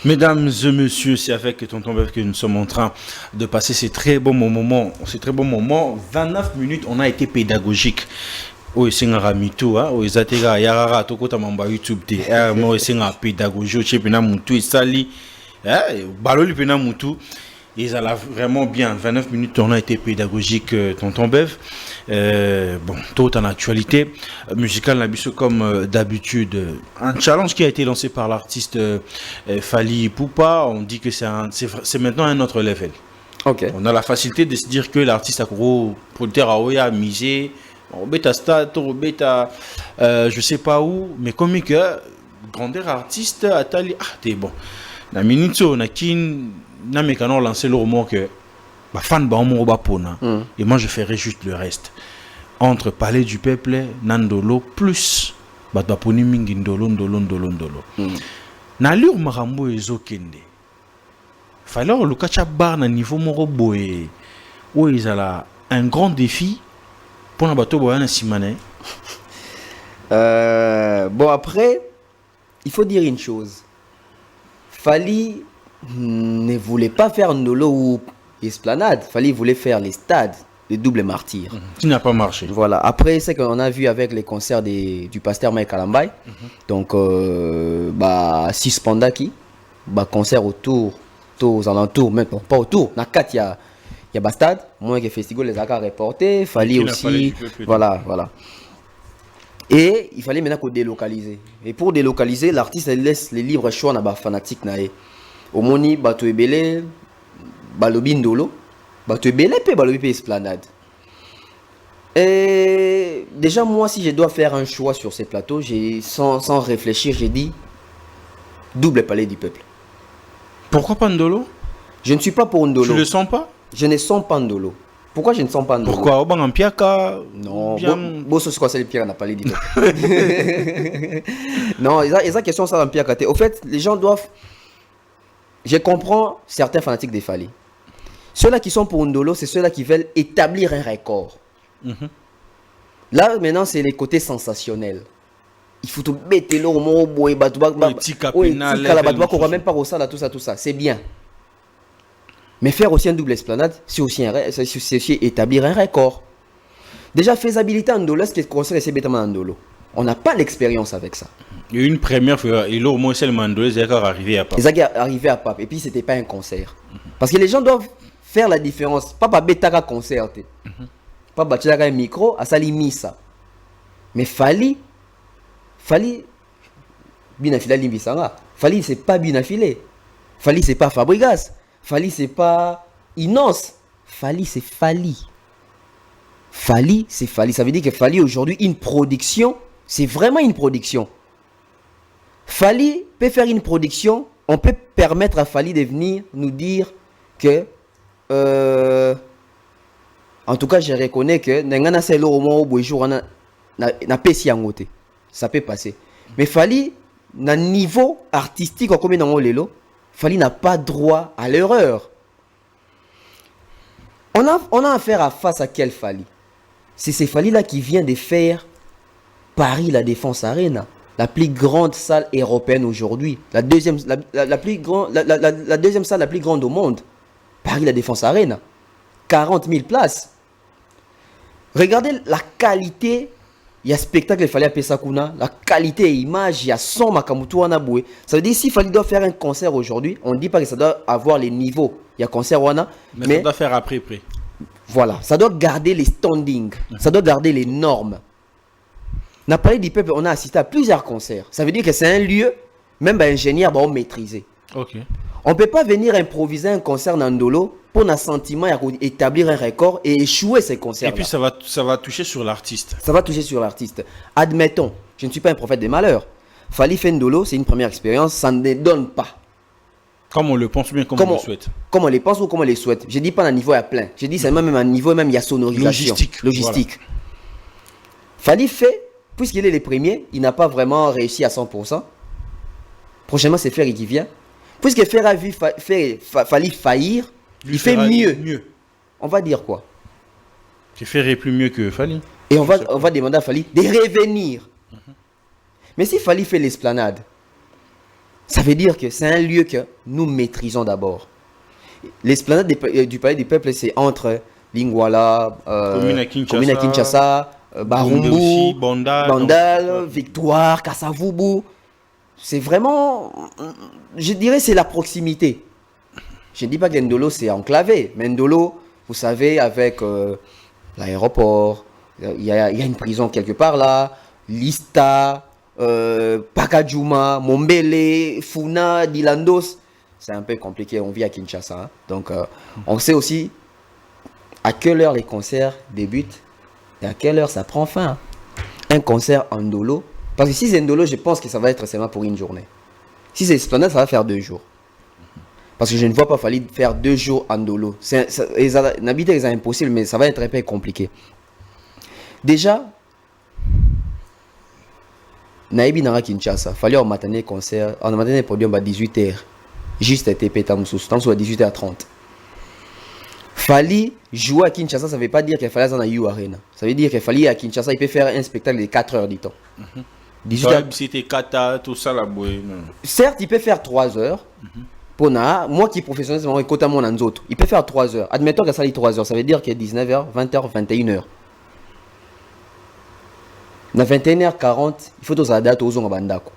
B: Mesdames et messieurs, c'est avec Tonton Bev que nous sommes en train de passer ces très bons moments. 29 minutes, on a été pédagogique. oyo esengaka mito oyo eza te kaka yakaka tokota mamba YouTube te mo esengaka pédagogie otie mpena mutu esali baloli mpena mutu ezala vraiment bien. 29 minutes on a été pédagogique, tonton Bev. Bon, tout en actualité musicale Nabiso comme d'habitude. Un challenge qui a été lancé par l'artiste Fally Ipupa. On dit que c'est maintenant un autre level.
A: Ok.
B: On a la facilité de se dire que l'artiste a gros producteur a misé. Beta stade, beta, je sais pas où, mais comme que grandeur artiste a tali t'es bon. La minute on a kin na mécano lancé le roman que bah fan ba on ba pona et moi je ferai juste le reste entre Palais du Peuple Nandolo plus ba poni mingi ndolo na lure marambo ezokende fallait le kacha bar na niveau moko boye où ils a un grand défi pour na bato boya na simane.
A: Bon après il faut dire une chose. Fally ne voulait pas faire Ndolo ou Esplanade. Fally voulait faire les stades, les doubles martyrs.
B: Qui n'a pas marché.
A: Voilà. Après, c'est qu'on a vu avec les concerts du pasteur Mike Kalambay. Donc, Sispandaki, concert autour, aux alentours, même pas autour. Dans 4, il y a Bastade. Moi, que Festival les a reportés. Fally aussi. Voilà. Et il fallait maintenant qu'on délocalise. Et pour délocaliser, l'artiste laisse les libres choix à la fanatique. Au moni, bato ebele, balobi ndolo, bato ebele pe balobi pe Esplanade. Et déjà moi, si je dois faire un choix sur ces plateaux, sans réfléchir, j'ai dit double Palais du Peuple.
B: Pourquoi pas Ndolo?
A: Je ne suis pas pour Ndolo.
B: Tu le sens pas?
A: Je ne sens pas Ndolo. Pourquoi je ne sens pas Ndolo?
B: Pourquoi au banc Piaka?
A: Non, Bosso c'est quoi c'est le Piaka n'a pas les dit. Non, ils ont question ça dans Piaka. Au fait, les gens doivent. Je comprends certains fanatiques des Fally. Ceux-là qui sont pour Ndolo, c'est ceux-là qui veulent établir un record. Là, maintenant, c'est les côtés sensationnels. Il faut tout mettre l'eau au mot, boy, même pas au ça, tout ça. C'est bien. Mais faire aussi un double Esplanade, c'est aussi établir un record. Déjà, faisabilité en Ndolo, est-ce que le concert est bêtement en Ndolo? On n'a pas l'expérience avec ça.
B: Il y a eu une première fois, et là au moins c'est le Mandolé, c'est arrivé à Pape.
A: Ils sont arrivés à Pape, et puis c'était pas un concert. Parce que les gens doivent faire la différence. Pas bêta concert. Pas bâtir un micro, à Salimi ça. Mais Fally, Binafila Limbisanga. Fally, c'est pas Binafilé. Fally, c'est pas Fabregas. Fally, c'est pas Inos. Fally, c'est Fally. Fally, c'est Fally. Ça veut dire que Fally aujourd'hui, une production, c'est vraiment une production. Fally peut faire une production, on peut permettre à Fally de venir nous dire que, en tout cas, je reconnais que n'engana c'est le moment où jour na pesi angote, ça peut passer. Mais Fally, na niveau artistique comme dans lelo, Fally n'a pas droit à l'erreur. On a affaire à face à quel Fally? C'est ces Fally là qui vient de faire Paris la Défense Arena. La plus grande salle européenne aujourd'hui, la deuxième salle la plus grande au monde, Paris la Défense Arena, 40 000 places. Regardez la qualité, il y a spectacle, il fallait appeler ça Kuna, la qualité image, il y a son makamutu anaboué. Ça veut dire s'il fallait doit faire un concert aujourd'hui, on ne dit pas que ça doit avoir les niveaux. Il y a concert wana,
B: mais ça doit faire après.
A: Voilà, ça doit garder les standings, ça doit garder les normes. Dans Palais du Peuple, on a assisté à plusieurs concerts. Ça veut dire que c'est un lieu, même ingénieur va maîtriser.
B: Ok.
A: On ne peut pas venir improviser un concert dans Ndolo pour un sentiment établir un record et échouer ces concerts.
B: Et puis ça va toucher sur l'artiste.
A: Ça va toucher sur l'artiste. Admettons, je ne suis pas un prophète des malheurs. Fally fait Ndolo, c'est une première expérience, ça ne donne pas.
B: Comme on le pense bien, comme on le souhaite.
A: Comme on le pense ou comme on le souhaite. Je ne dis pas un niveau à plein. Je dis c'est même un niveau, même il y a sonorisation. Logistique. Voilà. Fally fait. Puisqu'il est le premier, il n'a pas vraiment réussi à 100%. Prochainement, c'est Ferry qui vient. Puisque Ferry a vu Fally faillir, il fait mieux. On va dire quoi?
B: Que Ferry est plus mieux que Fally.
A: Et on va demander à Fally de revenir. Mais si Fally fait l'Esplanade, ça veut dire que c'est un lieu que nous maîtrisons d'abord. L'Esplanade du Palais du Peuple, c'est entre Lingwala, Komina Kinshasa,
B: Gombe aussi,
A: Barumbu,
B: Bandal,
A: Bandal, Victoire, Kassavubu. C'est vraiment, je dirais, c'est la proximité. Je ne dis pas que Ndolo c'est enclavé, mais Ndolo, vous savez, avec l'aéroport, il y a une prison quelque part là, Lista, Pakajuma, Mombele, Funa, Dilandos. C'est un peu compliqué, on vit à Kinshasa. Hein. Donc, on sait aussi à quelle heure les concerts débutent et à quelle heure ça prend fin. Un concert en Ndolo, parce que si c'est Ndolo, je pense que ça va être seulement pour une journée. Si c'est Esplanade, ça va faire 2 jours. Parce que je ne vois pas falloir faire 2 jours en Ndolo. N'habiter c'est impossible, mais ça va être un peu compliqué. Déjà, Naïbi Nara Kinshasa, fallait au matin concert, en matin podium à 18h. Juste TP Tamsous, Tamsous à 18h30. Fallait jouer à Kinshasa, ça ne veut pas dire qu'il fallait dans la U Arena. Ça veut dire qu'il fallait à Kinshasa, il peut faire un spectacle de 4 heures du temps.
B: 18h. C'était Kata, tout ça là.
A: Certes, il peut faire 3 heures. Pour moi qui est professionnel, c'est mon côté mon anzoto. Il peut faire 3 heures. Admettons que ça ait 3 heures, ça veut dire qu'il y a 19h, 20h, 21h. À 21h40, il faut que ça date aux Bandako.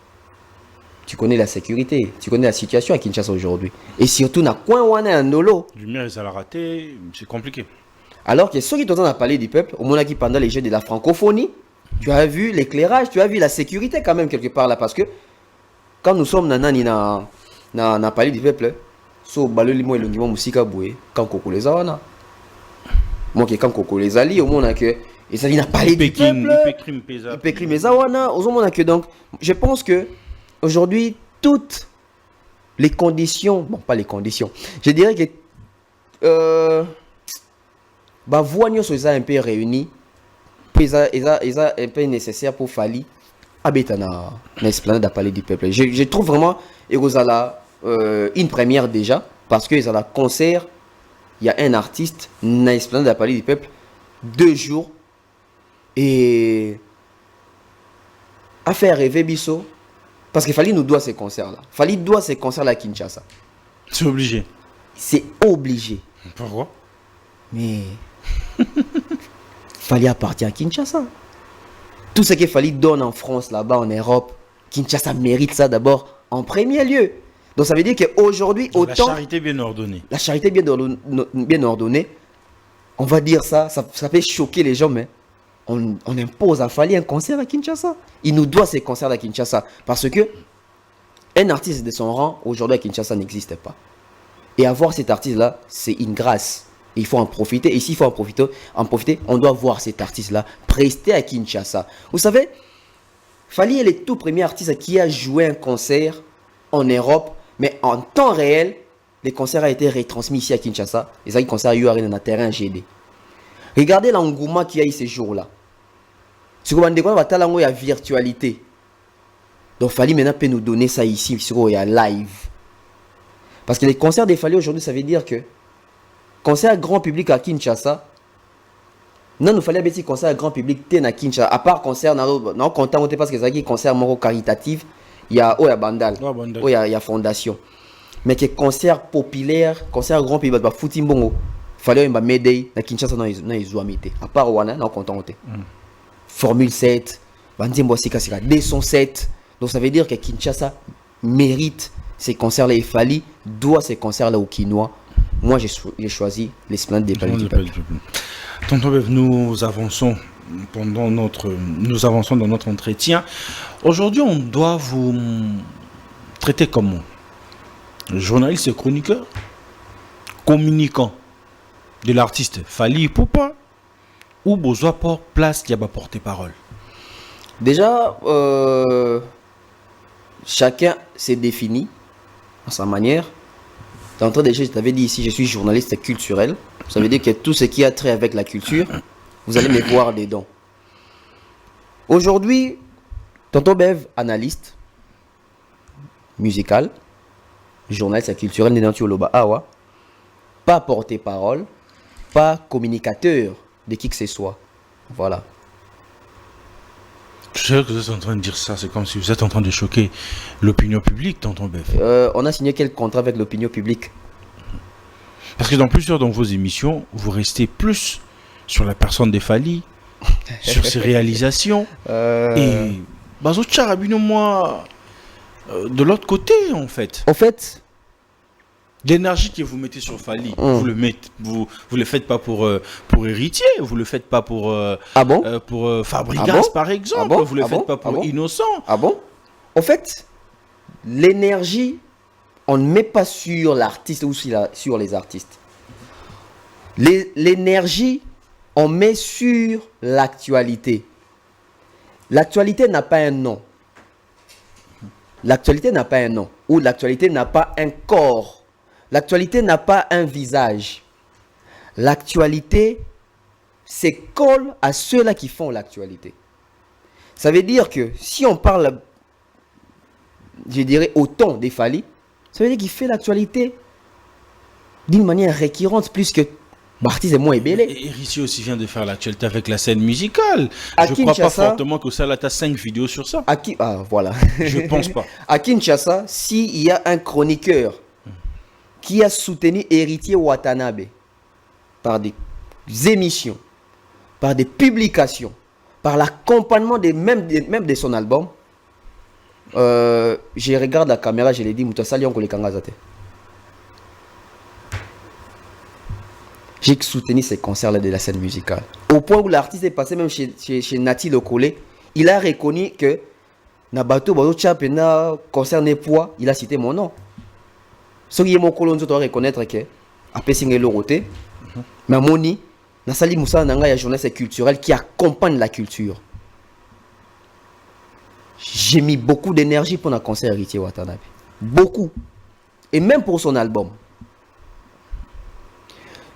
A: Tu connais la sécurité, tu connais la situation à Kinshasa aujourd'hui. Et surtout, dans le coin où on est en Ndolo.
B: Lumière, ça l'a raté, c'est compliqué. Alors
A: que ceux qui t'entendent parler du peuple, au moment qui pendant les jeux de la francophonie, tu as vu l'éclairage, tu as vu la sécurité quand même quelque part là. Parce que quand nous sommes dans parler du peuple, so baloli moi le ngimo musika boué, quand Koko les a, moi qui quand Koko les ali, au moment que et ça n'a parlé du peuple. Il peut crimer ça wana, au moment que donc je pense que aujourd'hui, toutes les conditions, bon, pas les conditions, je dirais que voignons sont un peu réunis, puis ils un peu nécessaire pour Fali habiter dans l'esplanade de parler du peuple. Je trouve vraiment une première déjà, parce que ils ont un concert, il y a un artiste dans l'esplanade de parler du peuple, 2 jours, et à faire rêver Bisso. Parce qu'il fallait nous doit ces concerts-là. Fallait doit ces concerts-là à Kinshasa.
B: C'est obligé.
A: C'est obligé.
B: Pourquoi?
A: Mais fallait appartenir à Kinshasa. Tout ce qu'il fallait donner en France, là-bas, en Europe, Kinshasa mérite ça d'abord en premier lieu. Donc ça veut dire qu'aujourd'hui, autant...
B: La charité bien ordonnée.
A: La charité bien ordonnée. On va dire ça peut choquer les gens, mais... On impose à Fali un concert à Kinshasa. Il nous doit ces concerts à Kinshasa. Parce que un artiste de son rang, aujourd'hui à Kinshasa, n'existe pas. Et avoir cet artiste-là, c'est une grâce. Il faut en profiter. Et s'il faut en profiter, on doit voir cet artiste-là prester à Kinshasa. Vous savez, Fali est le tout premier artiste qui a joué un concert en Europe, mais en temps réel, le concert a été retransmis ici à Kinshasa. Et ça, le concert a eu dans un terrain GD. Regardez l'engouement qu'il y a eu ces jours-là. Si vous avez il y a virtualité. Donc, Fali maintenant peut nous donner ça ici, il y a live. Parce que les concerts des Fali aujourd'hui, ça veut dire que concert grand public à Kinshasa, non, nous fallait un petit concert grand public à Kinshasa. À part concert, non, content parce que c'est un concert caritatif, il y a Bandal, il y a Fondation. Mais que concert populaire, concert grand public, bah, Footimbongo. Fallait un médaille à Kinshasa dans les amitiés. À part Wana, non content. Formule 7, Bandim Bossika Sika 207. Donc ça veut dire que Kinshasa mérite ces concerts-là. Et Fali doit ces concerts-là au Kinois. Moi j'ai choisi l'esplanade des palais du peuple.
B: Tonton Bev, nous avançons dans notre entretien. Aujourd'hui, on doit vous traiter comment? Journaliste et chroniqueur, communicant de l'artiste Fali Ipupa ou besoin pour place qui a porté parole?
A: Déjà, chacun s'est défini à sa manière. D'entrée déjà, je t'avais dit ici, je suis journaliste culturel. Ça veut dire que tout ce qui a trait avec la culture, vous allez me voir dedans. Aujourd'hui, Tonton Bev, analyste musical, journaliste culturel, Nénantioloba Awa, pas porte-parole, pas communicateur de qui que ce soit. Voilà.
B: Je sais que vous êtes en train de dire ça, c'est comme si vous êtes en train de choquer l'opinion publique, Tonton Bev.
A: On a signé quel contrat avec l'opinion publique?
B: Parce que dans plusieurs de vos émissions, vous restez plus sur la personne des Fali sur ses réalisations. Et Bazo Tcharabino, moi, de l'autre côté, en fait.
A: En fait,
B: l'énergie que vous mettez sur Fally, vous le faites pas pour Héritier, vous le faites pas pour pour Fabregas par exemple, vous le faites pas pour Innocent.
A: Ah bon? En fait, l'énergie, on ne met pas sur l'artiste ou sur les artistes. L'énergie, on met sur l'actualité. L'actualité n'a pas un nom. L'actualité n'a pas un nom. Ou l'actualité n'a pas un corps. L'actualité n'a pas un visage. L'actualité, c'est colle à ceux-là qui font l'actualité. Ça veut dire que si on parle, je dirais, au ton des Fally, ça veut dire qu'il fait l'actualité d'une manière récurrente plus que l'artiste est moins ébélé.
B: Héritier aussi vient de faire l'actualité avec la scène musicale.
A: À
B: je ne crois pas
A: Kinshasa,
B: fortement que ça a 5 vidéos sur ça.
A: Voilà.
B: Je ne pense pas.
A: À Kinshasa, s'il y a un chroniqueur qui a soutenu Héritier Watanabe par des émissions, par des publications, par l'accompagnement même de son album, je regarde la caméra, je l'ai dit, j'ai soutenu ces concerts-là de la scène musicale. Au point où l'artiste est passé même chez Nati Lokole, il a reconnu que Nabato Bazo Chapena concerne poids, il a cité mon nom. Ce qui est mon colon, doit reconnaître que après Singé Loroté, Mamoni, Nasali Moussa Nanga, il y a journaliste culturel qui accompagne la culture. J'ai mis beaucoup d'énergie pour un concert Héritier Watanabe. Beaucoup. Et même pour son album.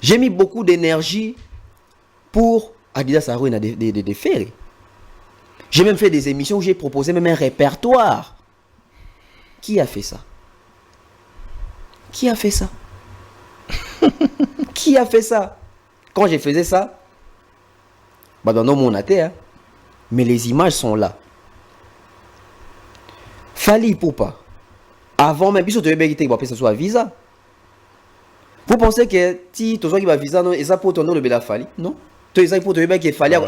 A: J'ai mis beaucoup d'énergie pour Adidas Arouina de Ferré. J'ai même fait des émissions où j'ai proposé même un répertoire. Qui a fait ça? Qui a fait ça? Qui a fait ça? Quand je faisais ça, dans mon athée, hein, mais les images sont là. Fally Poupa. Avant même, puisque tu veux que ça soit visa. Vous pensez que si tu as un visa, non, et ça pour ton nom le Bela Fally? Non. Tu as pour te dire qu'il fallait.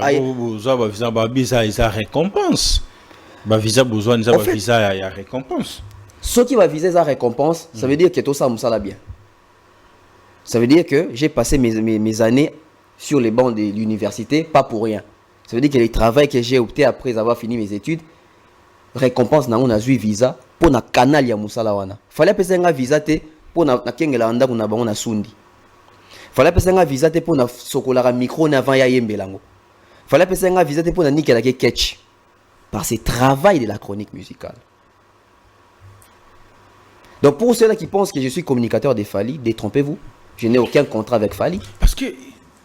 B: Visa récompense. Visa besoin de visa récompense.
A: Ce qui va viser sa récompense, ça veut dire que tout ça me bien. Ça veut dire que j'ai passé mes années sur les bancs de l'université, pas pour rien. Ça veut dire que les travaux que j'ai opté après avoir fini mes études, récompense na on a eu visa pour na canal ya musala wana. Fallait passer un visa te pour na kengela anda kuna bango na sundi. Fallait passer un visa te pour na sokola micro na avant ya yembelango. Fallait passer un visa te pour na nikela ke catch. Par ce travail de la chronique musicale. Donc pour ceux-là qui pensent que je suis communicateur de Fally, détrompez-vous. Je n'ai aucun contrat avec Fally.
B: Parce que,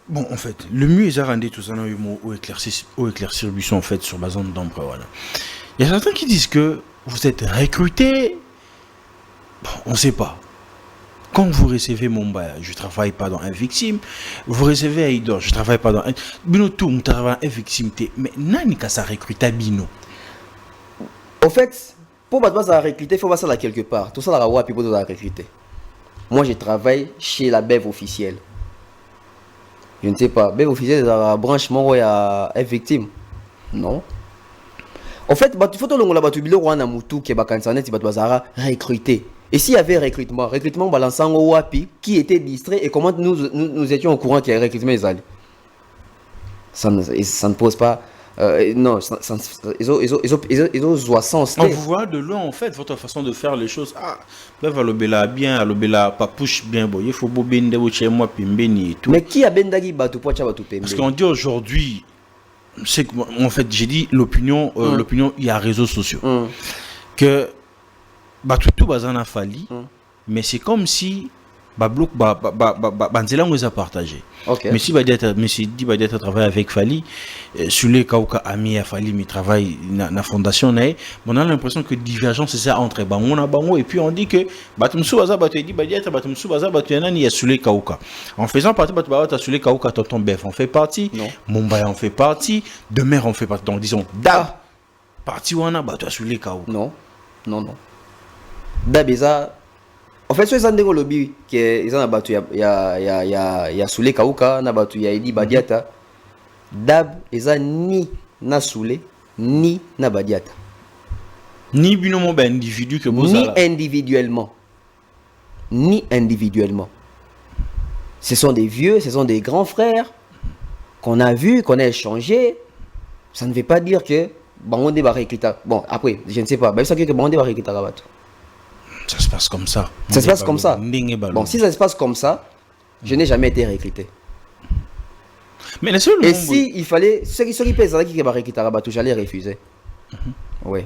B: bon, en fait, le mieux est à rendre tout ça, au éclaircir Buisson, en fait, sur Bazan d'Ambre, voilà. Il y a certains qui disent que vous êtes recruté. Bon, on ne sait pas. Quand vous recevez Mumbai, je ne travaille pas dans un victime. Vous recevez Aïdor, je ne travaille pas dans un. Bino tout, je travaille dans un victime. Mais nani ka ça recrute à Bino?
A: En fait, pour ça recruter, il faut passer là quelque part. Tout ça, là, ouais, puis pour recruter. Moi, je travaille chez la BEV officielle. Je ne sais pas. BEV officielle, c'est la branche, moi, il y a un victime. Non. En fait, il faut que tu aies un moutou qui est recruter. Et s'il y avait recrutement, balançant au wapi, qui était distrait et comment nous étions au courant qu'il y a recrutement, ça ne pose pas. Non, ils ont sens.
B: On vous voit de loin, en fait, votre façon de faire les choses. Ah, ben, va bien, va pas push bien, bon, il faut bobender chez moi, pimbeni et tout.
A: Mais qui a bendagi batu pocha batu pembe?
B: Parce qu'on dit aujourd'hui, c'est que, en fait, j'ai dit l'opinion, il y a réseaux sociaux. Que, tout bazana Fally, mais c'est comme si, Banzela nous a partagé.
A: Okay.
B: Mais si dit travailler avec Fally, sur les cas où ami a Fally, mais travaille dans la fondation, on a l'impression que divergence c'est ça entre Bango et puis on dit que Batumsu Baza dit Batumsu Baza il y a sur les cas où. En faisant partie de sur les cas où Tonton Bef on fait partie, Mumbai on fait partie, Demer on fait partie. Donc disons Da partie où on a sur les cas où.
A: Non. Da Beza. En fait, ceux qui ont des lobbies qui ont battu, il y a Soule Kauka, il y a Edi Badiata. Dab eza ni na Soulé ni na Badiata.
B: Ni binomo ba individu que
A: Ni individuellement. Ni individuellement. Ce sont des vieux, ce sont des grands frères qu'on a vus, qu'on a échangés. Ça ne veut pas dire que Bangonde va réécrire. Bon, après, je ne sais pas. Mais ça veut dire que Bangonde va réécrire.
B: Ça se passe comme ça.
A: Ça se passe comme ça. Bon, si ça se passe comme ça, je n'ai jamais été recruté.
B: Mais le seul
A: et si il fallait, ceux qui pèsent qui va recruter, j'allais refuser. Oui.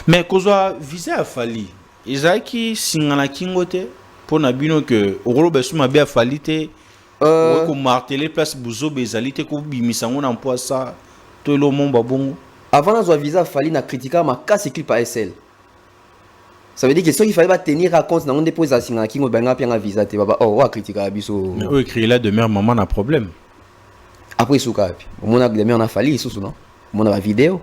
B: Mais kozwa visa afali ezaki singana kingote pour na bino que orobe suma be afali te ko marteler place buzo bezalité ko bimisango na mpo ça to lo momba bongo
A: avant na visa afali na critiquer ma casse clip à SL. Ça veut dire que ceux qui fallait pas tenir à compte na on dépose à singana kingo benga pia visa te baba oh wa critiquer biso.
B: Mais o écrit là de mère maman na problème.
A: Après souka pi. Mon a de mère na fali sous non. Mon a vidéo.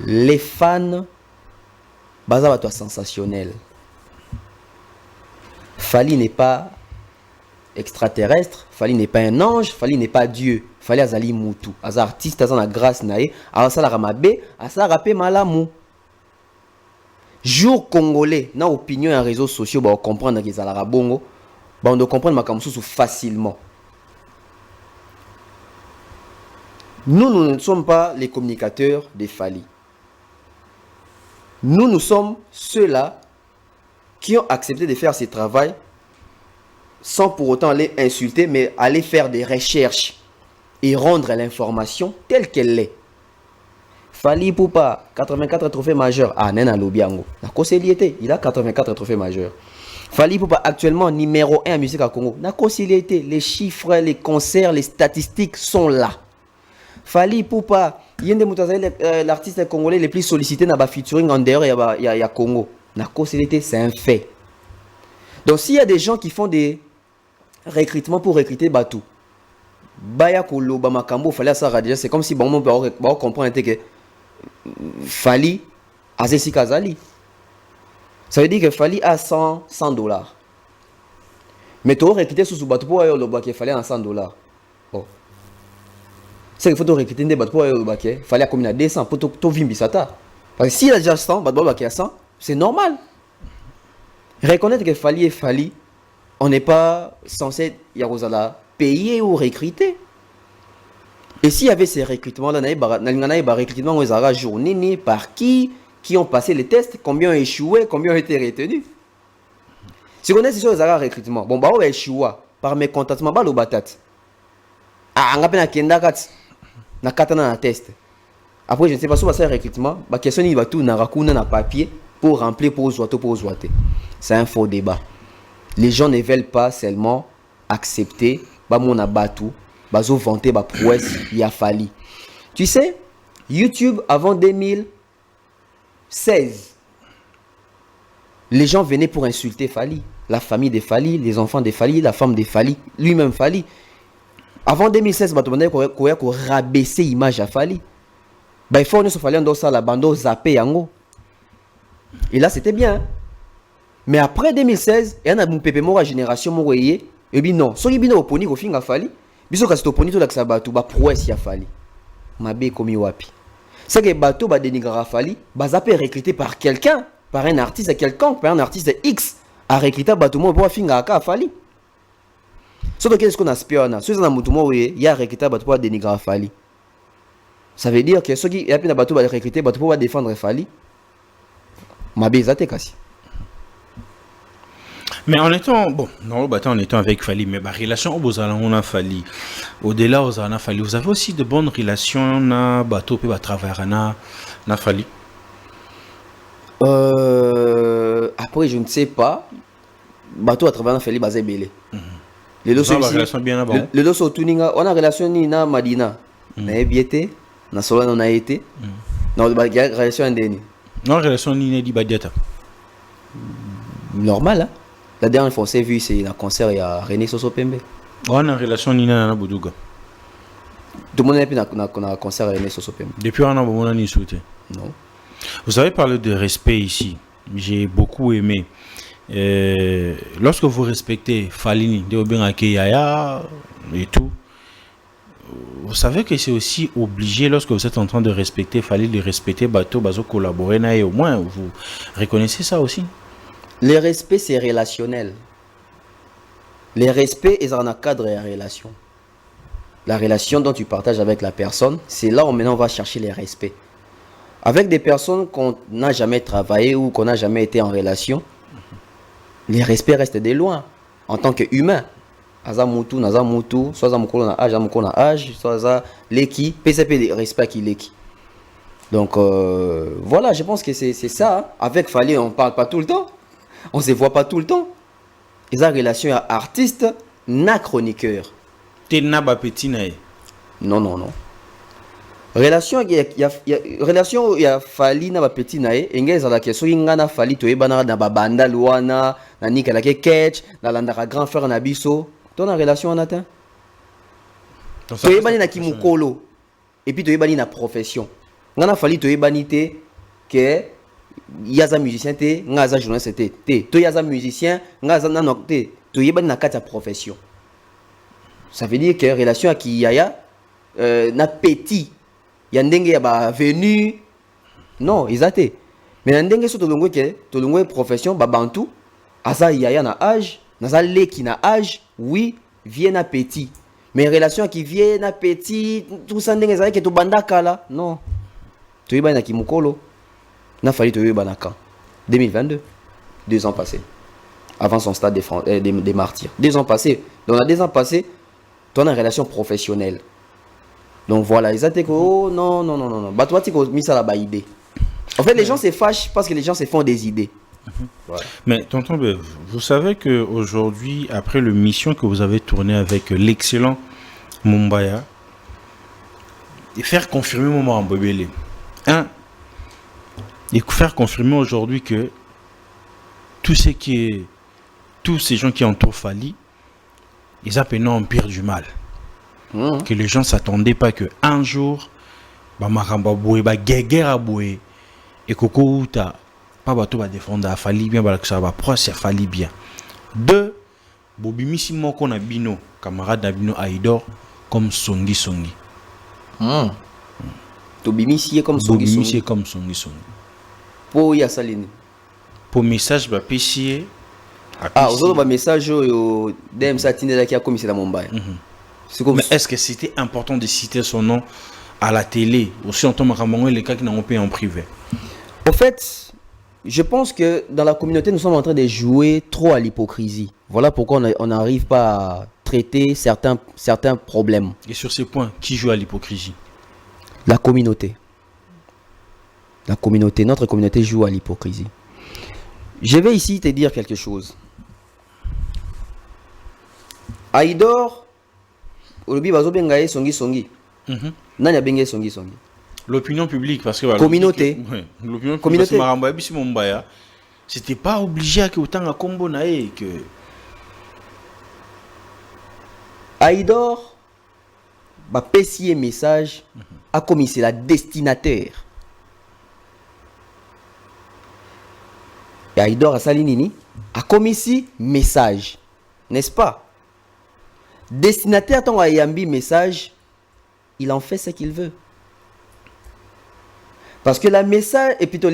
A: Les fans baza toi sensationnel. Fali n'est pas extraterrestre, Fali n'est pas un ange, Fali n'est pas Dieu. Fali azali mutu, az artiste azan la grâce nae, asala ramabe, asala rapé malamu. Jour congolais, na opinion et réseaux sociaux ba comprendre que ezala bongo, ba on doit comprendre makamsusu facilement. Nous ne sommes pas les communicateurs des Fali. Nous sommes ceux-là qui ont accepté de faire ce travail sans pour autant aller insulter, mais aller faire des recherches et rendre l'information telle qu'elle est. Fali Poupa, 84 trophées majeurs. Ah, Nena Lobiango. La conciliété, il a 84 trophées majeurs. Fali Poupa, actuellement numéro 1 en musique à Congo. La conciliété, les chiffres, les concerts, les statistiques sont là. Fali Poupa, l'artiste congolais le plus sollicité dans le featuring en dehors, il y a Congo. La conciliété, c'est un fait. Donc, s'il y a des gens qui font des recrutements pour recruter Batou, Baya Kolo, Bamakambo, Fali Asara, déjà, c'est comme si bon, on peut comprendre que Fali a Zessi Kazali. Ça veut dire que Fali a $100. Mais tu as recruté sous Batou pour le bac, il fallait $100. Oh. C'est qu'il faut recruter des Batou pour le bac, il fallait combien de 200 pour tout vivre bisata. Parce que s'il a déjà 100, Batou bac a 100, c'est normal. Reconnaître que Fali est Fali, on n'est pas censé payer ou recruter. Et s'il y avait ces recrutements-là, il y a des recrutements journée par qui ont passé les tests, combien ont échoué, combien ont été retenus. Si on est sur les recrutements, bon, bah, on va échouer par mécontentement, bah, le batat. Ah, on a peine à Kendakat, na katana na test. Après, je ne sais pas si on va faire recrutement, bah, question il va tout na rakuna na papier pour remplir pour zoiter. C'est un faux débat. Les gens ne veulent pas seulement accepter, bah, mon abatou. Bazo vanté ba prouesse il a fallu. Tu sais, YouTube avant 2016, les gens venaient pour insulter Fali, la famille de Fali, les enfants de Fali, la femme de Fali, lui-même Fali. Avant 2016, bah demandait qu'on rabaisser l'image à Fali. Bah il faut nous Fali dans ça la bando zappé yango. Et là c'était bien. Mais après 2016, il y a un pépé mort à génération mourrier et bien non, so yibino oponi ko finga Fali. Biso kasi toponi to lakisa bato ba prouesse ya Fali. Mabe komi wapi. C'est que bato ba dénigrer Fali, baza peut recruter par quelqu'un, par un artiste quelconque, par un artiste X à recruter bato mo pour finga ka Fali. Surtout qu'est-ce qu'on aspire na, ceux na mutu mo we ya recruter bato pour dénigrer Fali. Ça veut dire que ceux qui ya pina bato ba recruter bato pour défendre Fali. Mabe zate kasi.
B: Mais en étant, bon, non, en étant avec Fali, mais la relation aux on a Fali. Au-delà, aux a Fali. Vous avez aussi de bonnes relations, na bateau, puis à travers na Fali.
A: Après, je ne sais pas. Bateau à travers Fali, basé belé. Les deux sont
B: bien avant.
A: Les deux sont tuninga. On a relation ni na Madina. Na ebiete, na Solana on a été. Non, la relation indénie.
B: Non, relation ni di Badiata.
A: Normal, hein. La dernière fois, on s'est vu, c'est un concert, il y a René Soso Pembe.
B: On a une relation Nina Boudouga.
A: Tout le monde a un concert à René Soso Pembe.
B: Depuis un an, on a ni.
A: Non.
B: Vous avez parlé de respect ici. J'ai beaucoup aimé. lorsque vous respectez Falini, Yaya et tout, vous savez que c'est aussi obligé lorsque vous êtes en train de respecter Falini, de respecter Bato, Bazo collaborer, et au moins vous reconnaissez ça aussi.
A: Le respect, c'est relationnel. Le respect est dans un cadre de la relation. La relation dont tu partages avec la personne, c'est là où maintenant on va chercher les respects. Avec des personnes qu'on n'a jamais travaillé ou qu'on n'a jamais été en relation, les respects restent de loin en tant qu'humain. Azamutu, nazamutu, soit zamukolo na âge, soit za leki, PCP respect qui leki. Donc voilà, je pense que c'est ça. Hein. Avec Fali, on parle pas tout le temps, on se voit pas tout le temps. Et ça relation à artiste, na chroniqueur.
B: T'es naba petit nae.
A: Non. Relation il y a Fali na ba petit nae, engeza la question ngana Fali to ebana na ba banda luana, na nika la ke catch, na landaka grand frère na biso. Ton relation en atteint. To ebani na kimukolo. Et puis to ebani na profession. Ngana Fali to ebani te que yaza musicien te, ngaza journaliste te. To yaza musicien, ngaza na nokte. To ebani na kata profession. Ça veut dire que relation à qui yaya na petit yandenge ya ba venu non isate mais yandenge so tolongwe ke tolongwe profession ba bantu asa yaya na âge na leki na âge oui vient na petit mais relation qui vient na petit tout ça ndenge za ke to bandaka là non to yeba na kimukolo na fali to yeba na quand 2022 2 ans passés avant son stade des martyrs 2 ans passés donc on a 2 ans passés tu as une relation professionnelle. Donc voilà, ils ont dit que oh non. Bah toi tu as mis ça là-bas idée. En fait, les gens se fâchent parce que les gens se font des idées. Voilà.
B: Mais tonton Bev, vous savez que aujourd'hui, après le mission que vous avez tourné avec l'excellent Mumbaya, et faire confirmer Momo Mbobele, et faire confirmer aujourd'hui que tous ces gens qui entourent Fali, ils appellent un empire du mal. Que les gens ne s'attendaient pas qu'un jour, Maramba Boué, Guéguerre Boué, et Koko Outa, pas bateau va défendre à Fali bien, que ça va proche, Fali bien. 2, Bobimi Simon qu'on a bino, camarade d'Abino Aïdor, comme Songi.
A: Tobimi si comme Songi.
B: Bobimi si comme Songi.
A: Pour y a Saline.
B: Pour message, bah, pêchier.
A: Vous avez un message au DM Satine qui a commis la Mumbai.
B: Mais est-ce que c'était important de citer son nom à la télé, aussi en tant que les cas qui n'ont pas en privé?
A: En fait, je pense que dans la communauté, nous sommes en train de jouer trop à l'hypocrisie. Voilà pourquoi on n'arrive pas à traiter certains problèmes.
B: Et sur ces points, qui joue à l'hypocrisie?
A: La communauté. Notre communauté joue à l'hypocrisie. Je vais ici te dire quelque chose. Aïdor, Olobi bazo bengaye songi. Nani a bengaye songi.
B: L'opinion publique, parce que
A: communauté.
B: L'opinion publique, c'était pas obligé à que autant à combo nae que
A: Aïdor ba pesier message a commis c'est la destinataire. Et Aïdor a salinini a commis ici message, n'est-ce pas? Destinataire ton ayambi message, il en fait ce qu'il veut. Parce que les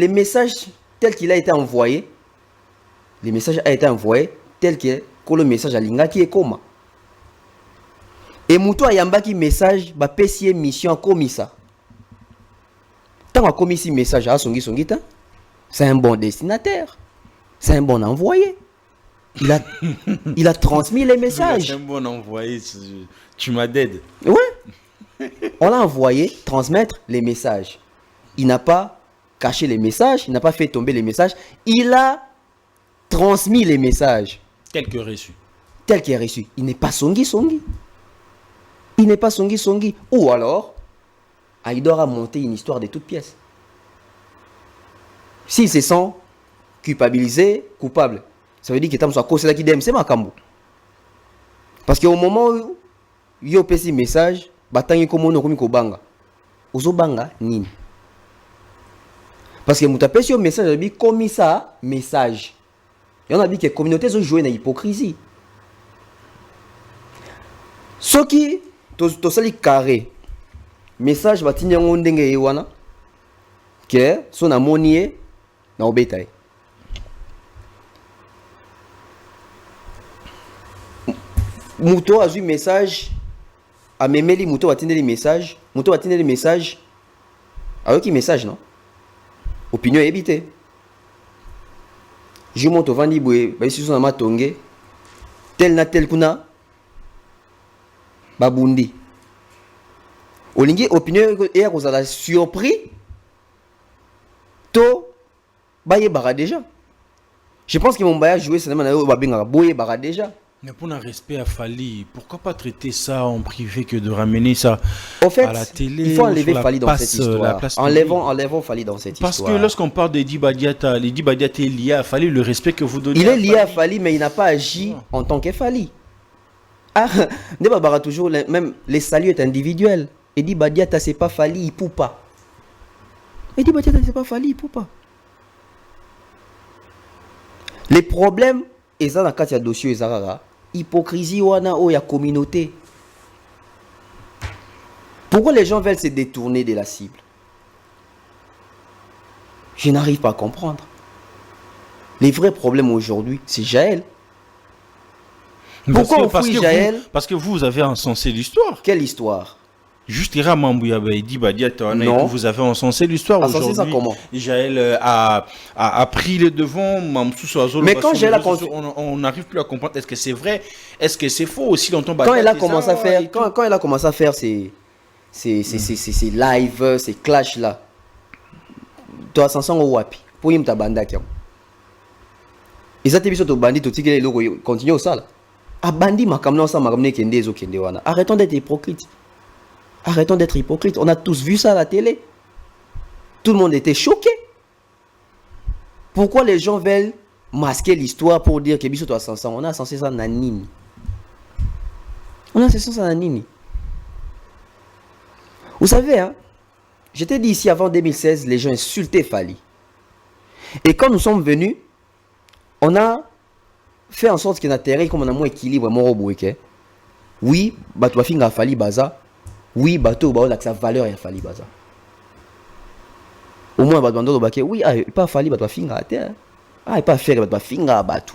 A: messages tels qu'il a été envoyé, le message a été envoyé tel que le message a lingaki et koma. Et Moutou ayamba qui message ba pesier mission comme ça. Tant a commis ici message à songi c'est un bon destinataire. C'est un bon envoyé. Il a transmis les messages.
B: C'est un bon envoyé. Tu m'as d'aide.
A: Ouais. On l'a envoyé transmettre les messages. Il n'a pas caché les messages. Il n'a pas fait tomber les messages. Il a transmis les messages.
B: Tel que reçu.
A: Il n'est pas songi. Il n'est pas songi. Ou alors, Aïdor a monté une histoire de toutes pièces. S'il se sent culpabilisé, coupable, ça veut dire que tu as causé la qui c'est ma cambo. Parce qu'au moment où il y a un message, batangi comme on a banga. Ozo banga nini. Parce que tu as un message, comme ça, message. Et on a dit que la communauté a joué dans l'hypocrisie. Ce qui, to sali carré, message va tenir en dengue ewana, que son amonié na obétail. Mouto a eu message, a memeli Mouto va tenir les messages, Mouto va tenir les messages, avec qui message non? Opinion évitée. Je monte au Vandiboué, bah ici son ama tongue, tel na tel kuna, babundi. Olingi opinion et vous avez surpris, to, baye bara déjà. Je pense que mon baye joué cinéma na babinga boye bara déjà.
B: Mais pour un respect à Fali, pourquoi pas traiter ça en privé que de ramener ça
A: en fait,
B: à la télé?
A: Il faut enlever Fali dans cette histoire.
B: Enlevons
A: Fali dans cette
B: Parce
A: histoire.
B: que lorsqu'on parle de Dibadiata, les Dibadiata est lié à Fali, le respect que vous donnez.
A: Il est lié à Fali, mais il n'a pas agi en tant que Fali. Ah, Debabara toujours, même les saluts est individuel. Et Dibadiata, c'est pas Fali, il poupe pas. Et Dibadiata, c'est pas Fali, il poupe pas. Les problèmes, et ça, dans le dossier, et ça, hypocrisie wana o ya communauté. Pourquoi les gens veulent se détourner de la cible? Je n'arrive pas à comprendre. Les vrais problèmes aujourd'hui, c'est Jaël. Pourquoi on fouille Jaël?
B: Parce que vous avez encensé l'histoire.
A: Quelle histoire?
B: Juste non. Vous avez encensé l'histoire aujourd'hui.
A: Ça comment?
B: Jaël a pris le devant.
A: Mais quand Jaël a
B: on n'arrive plus à comprendre. Est-ce que c'est vrai? Est-ce que c'est faux aussi dans ton
A: Quand elle a commencé à faire, quand elle a commencé à faire ces live, ces clashs là, toi Samson au wapi pour y ta banda qui ils ont biso to bandi to tikele loko continue au sala. A bandi makamna ça makamne kende zo kende wana. Arrêtons d'être hypocrites. Arrêtons d'être hypocrites. On a tous vu ça à la télé. Tout le monde était choqué. Pourquoi les gens veulent masquer l'histoire pour dire que biso to Samson on a censé ça nanini. On a censé ça nanini. Vous savez, hein, je t'ai dit ici avant 2016, les gens insultaient Fali. Et quand nous sommes venus, on a fait en sorte qu'il y ait un terrain comme on a moins équilibre, moins roboué. Oui, bateau a finga Fali Baza. Oui, bateau a la valeur à Fali Baza. Au moins, bateau a oui, pas Fali bateau a finga à terre. Ah, il pas faire bateau a finga à bateau.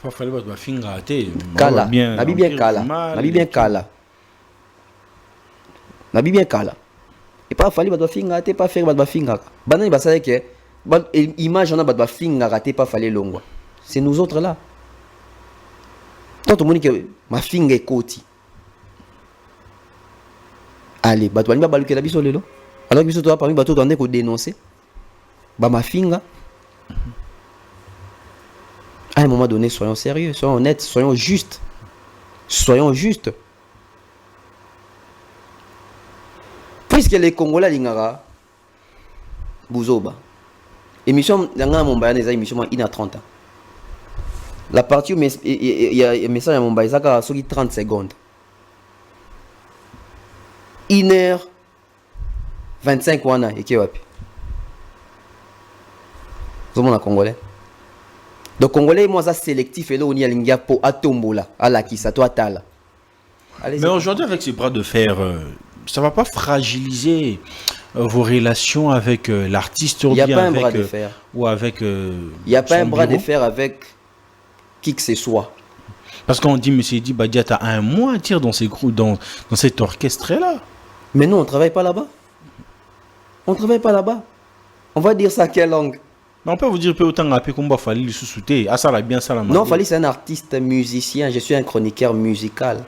B: Pas Fali bateau a finga à terre.
A: Kala, nabi bien kala, nabi bien kala. Nabi bien kala. Et pas Fali bateau a finga à terre, pas faire bateau a finga. Banani basale que image on a bateau a finga à terre, pas Fali longo. C'est nous autres là. Tant tout le monde que ma finga est côté. Allez, bateau a baluke la biso lelo. Alors que biso toi parmi bateau on est qu'on dénoncer. Ba ma finga. À un moment donné, soyons sérieux, soyons honnêtes, soyons justes. Soyons justes. Puisque les Congolais l'ingara Bouzoba. Émission d'anga Mumbai les émissions 1h30. La partie où il y a un message à Mumbai ça a 30 secondes. 1h25 wana et wapi. Zomona Congolais. Donc Congolais moi ça sélectif et là on y a linga pour atombola à la qui ça toi tala.
B: Mais aujourd'hui avec ces bras de fer ça va pas fragiliser vos relations avec l'artiste ou
A: bien
B: avec
A: un bras de fer.
B: Ou avec
A: il y a pas un bras de fer avec qui que ce soit.
B: Parce qu'on dit monsieur Dibadiata a un mot à dire dans ces groupes dans cet orchestre là.
A: Mais nous on travaille pas là-bas. On travaille pas là-bas. On va dire ça quelle langue?
B: Mais on peut vous dire que autant rappeler qu'on va Fali le sous-souter. Ah ça va bien ça la
A: non, Fali c'est un artiste musicien, je suis un chroniqueur musical.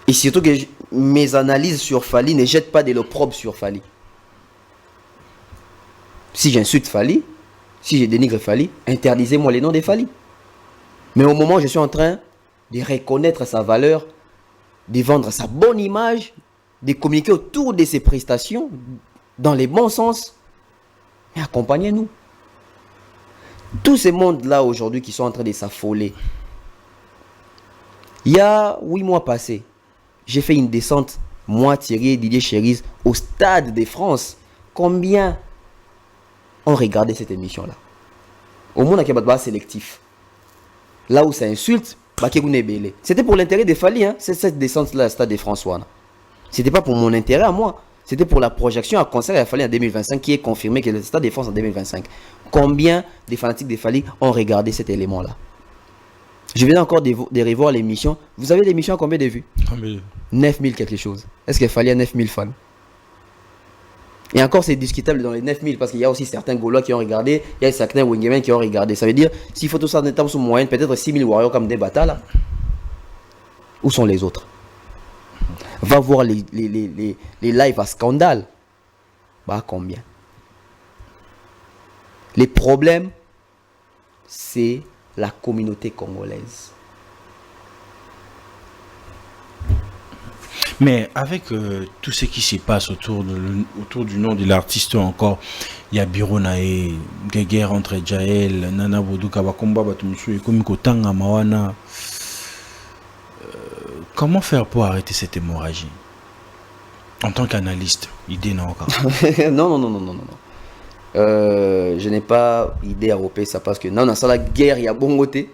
A: Et surtout que mes analyses sur Fali ne jettent pas de l'opprobre sur Fali. Si j'insulte Fali, si je dénigre Fali, interdisez-moi les noms des Fali. Mais au moment où je suis en train de reconnaître sa valeur, de vendre sa bonne image, de communiquer autour de ses prestations, dans les bons sens, mais accompagnez-nous. Tous ces mondes-là aujourd'hui qui sont en train de s'affoler. Il y a 8 mois passés, j'ai fait une descente, moi, Thierry et Didier Chéris, au Stade de France. Combien ont regardé cette émission-là. Au monde, il y a pas sélectif. Là où ça insulte, c'était pour l'intérêt des Fali, hein, c'est cette descente-là, Stade de François. C'était pas pour mon intérêt à moi. C'était pour la projection à concert à Fali en 2025 qui est confirmé que le Stade de France en 2025. Combien de fanatiques de Fali ont regardé cet élément-là? Je viens encore de revoir l'émission. Vous avez l'émission à combien de vues? 9000 quelque chose. Est-ce qu'il fallait 9000 fans? Et encore, c'est discutable dans les 9000 parce qu'il y a aussi certains Gaulois qui ont regardé, il y a certains Wingamen qui ont regardé. Ça veut dire, s'il faut tout ça en étant sous moyenne, peut-être 6000 Warriors comme des bâtards là. Où sont les autres? Va voir les lives à scandale. Bah, combien? Les problèmes, c'est la communauté congolaise.
B: Mais avec tout ce qui se passe autour du nom de l'artiste encore, il y a Bironae, guerre entre Jaël, Nana Bodou, Kabakomba, Batumsu, et Komikotanga, Mawana. Comment faire pour arrêter cette hémorragie? En tant qu'analyste, idée non encore.
A: Non. Je n'ai pas idée à repérer ça parce que non, dans la guerre, il y a bon côté.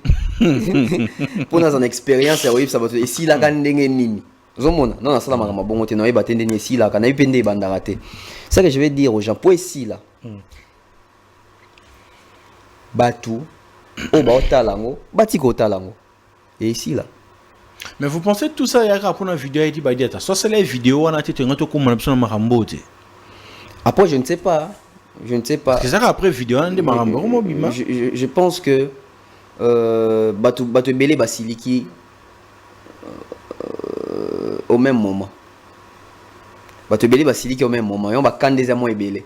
A: Pour dans une expérience, ça va ici la gagne nini. Non, non, ça m'a bon côté. Non, il va tendre ici là, quand il pende bandaraté. Ça que je vais dire aux gens, pour ici là, Batou, au Baotalango, Batiko Talango, et ici là.
B: Mais vous pensez que tout ça, il y a une vidéo qui dit que soit c'est les vidéos, on a été comme on a besoin de marambote.
A: Après, je ne sais pas. Je ne sais pas.
B: C'est ça qu'après vidéo, on a des marambote.
A: Je pense que Batou Belé Basiliki au même moment. Batou Belé Basiliki au même moment. Et on va quand des amours belé.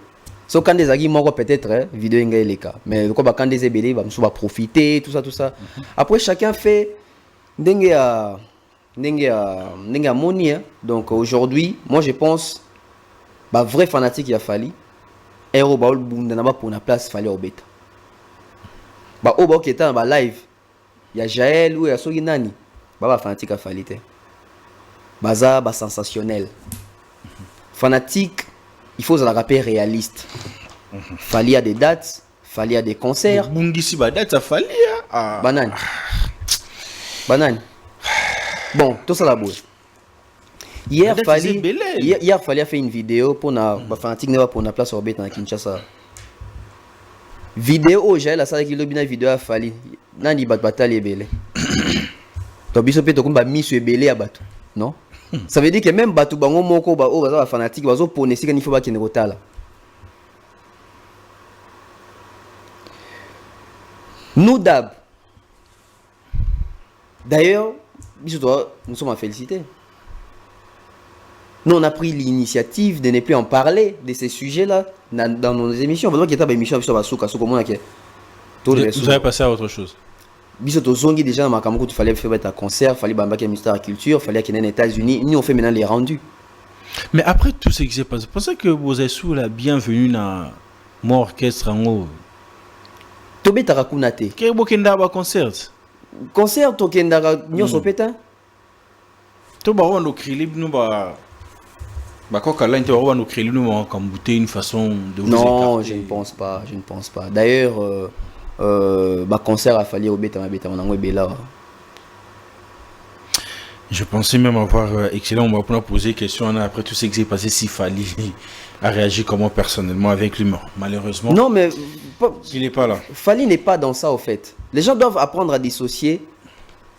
A: Sauf quand des agis morts peut-être vidéo n'est les cas. Mais quand des belé, va profiter tout ça. Après chacun fait Dengue à Moni. Donc aujourd'hui, moi je pense, vrai fanatique il a fallu. Héros baol bundana pour la place fallait au bêta. Au bas qui était en live, il y a Jaël ou il y a Soginani. Fanatique a fallu. Baza sensationnel. Fanatique, il faut se la rappeler réaliste. Fallait à des dates, fallait à des concerts.
B: Bungisi ba date ça fallait.
A: Banane. Bon, tout ça la boue. Hier, fallait faire une vidéo pour na fanatique pour na place orbite dans Kinshasa. Vidéo, j'ai la salle qui lobby na vidéo a fallu. Nani bat bataille belé. To biso pe to kumba misu belé a batu. Non? Ça veut dire que même batu bango moko ba o baza fanatique bazo pone sika ni faut ba kinekotala. Nous d'ab. D'ailleurs, nous sommes à féliciter. Nous, on a pris l'initiative de ne plus en parler de ces sujets-là dans nos émissions. Vous avez
B: passé à autre chose.
A: Déjà, il fallait faire un concert, il fallait faire un ministère de la Culture, il fallait qu'il y ait aux États-Unis. Nous, on fait maintenant les rendus.
B: Mais après tout ce qui s'est passé, pensez que vous êtes sous la bienvenue dans mon orchestre en haut.
A: Tobé Tarakunate.
B: Quel beau concert?
A: Concert Tokendara Nyoso Pétain.
B: Tout le monde a créé une façon de vous
A: non,
B: écarter.
A: je ne pense pas. D'ailleurs, concert a fallu au bêta.
B: Je pensais même avoir excellent. On va pouvoir poser une question après tout ce qui s'est passé. Si Fali a réagi comment personnellement avec lui, malheureusement.
A: Non, mais
B: il n'est pas là.
A: Fali n'est pas dans ça au fait. Les gens doivent apprendre à dissocier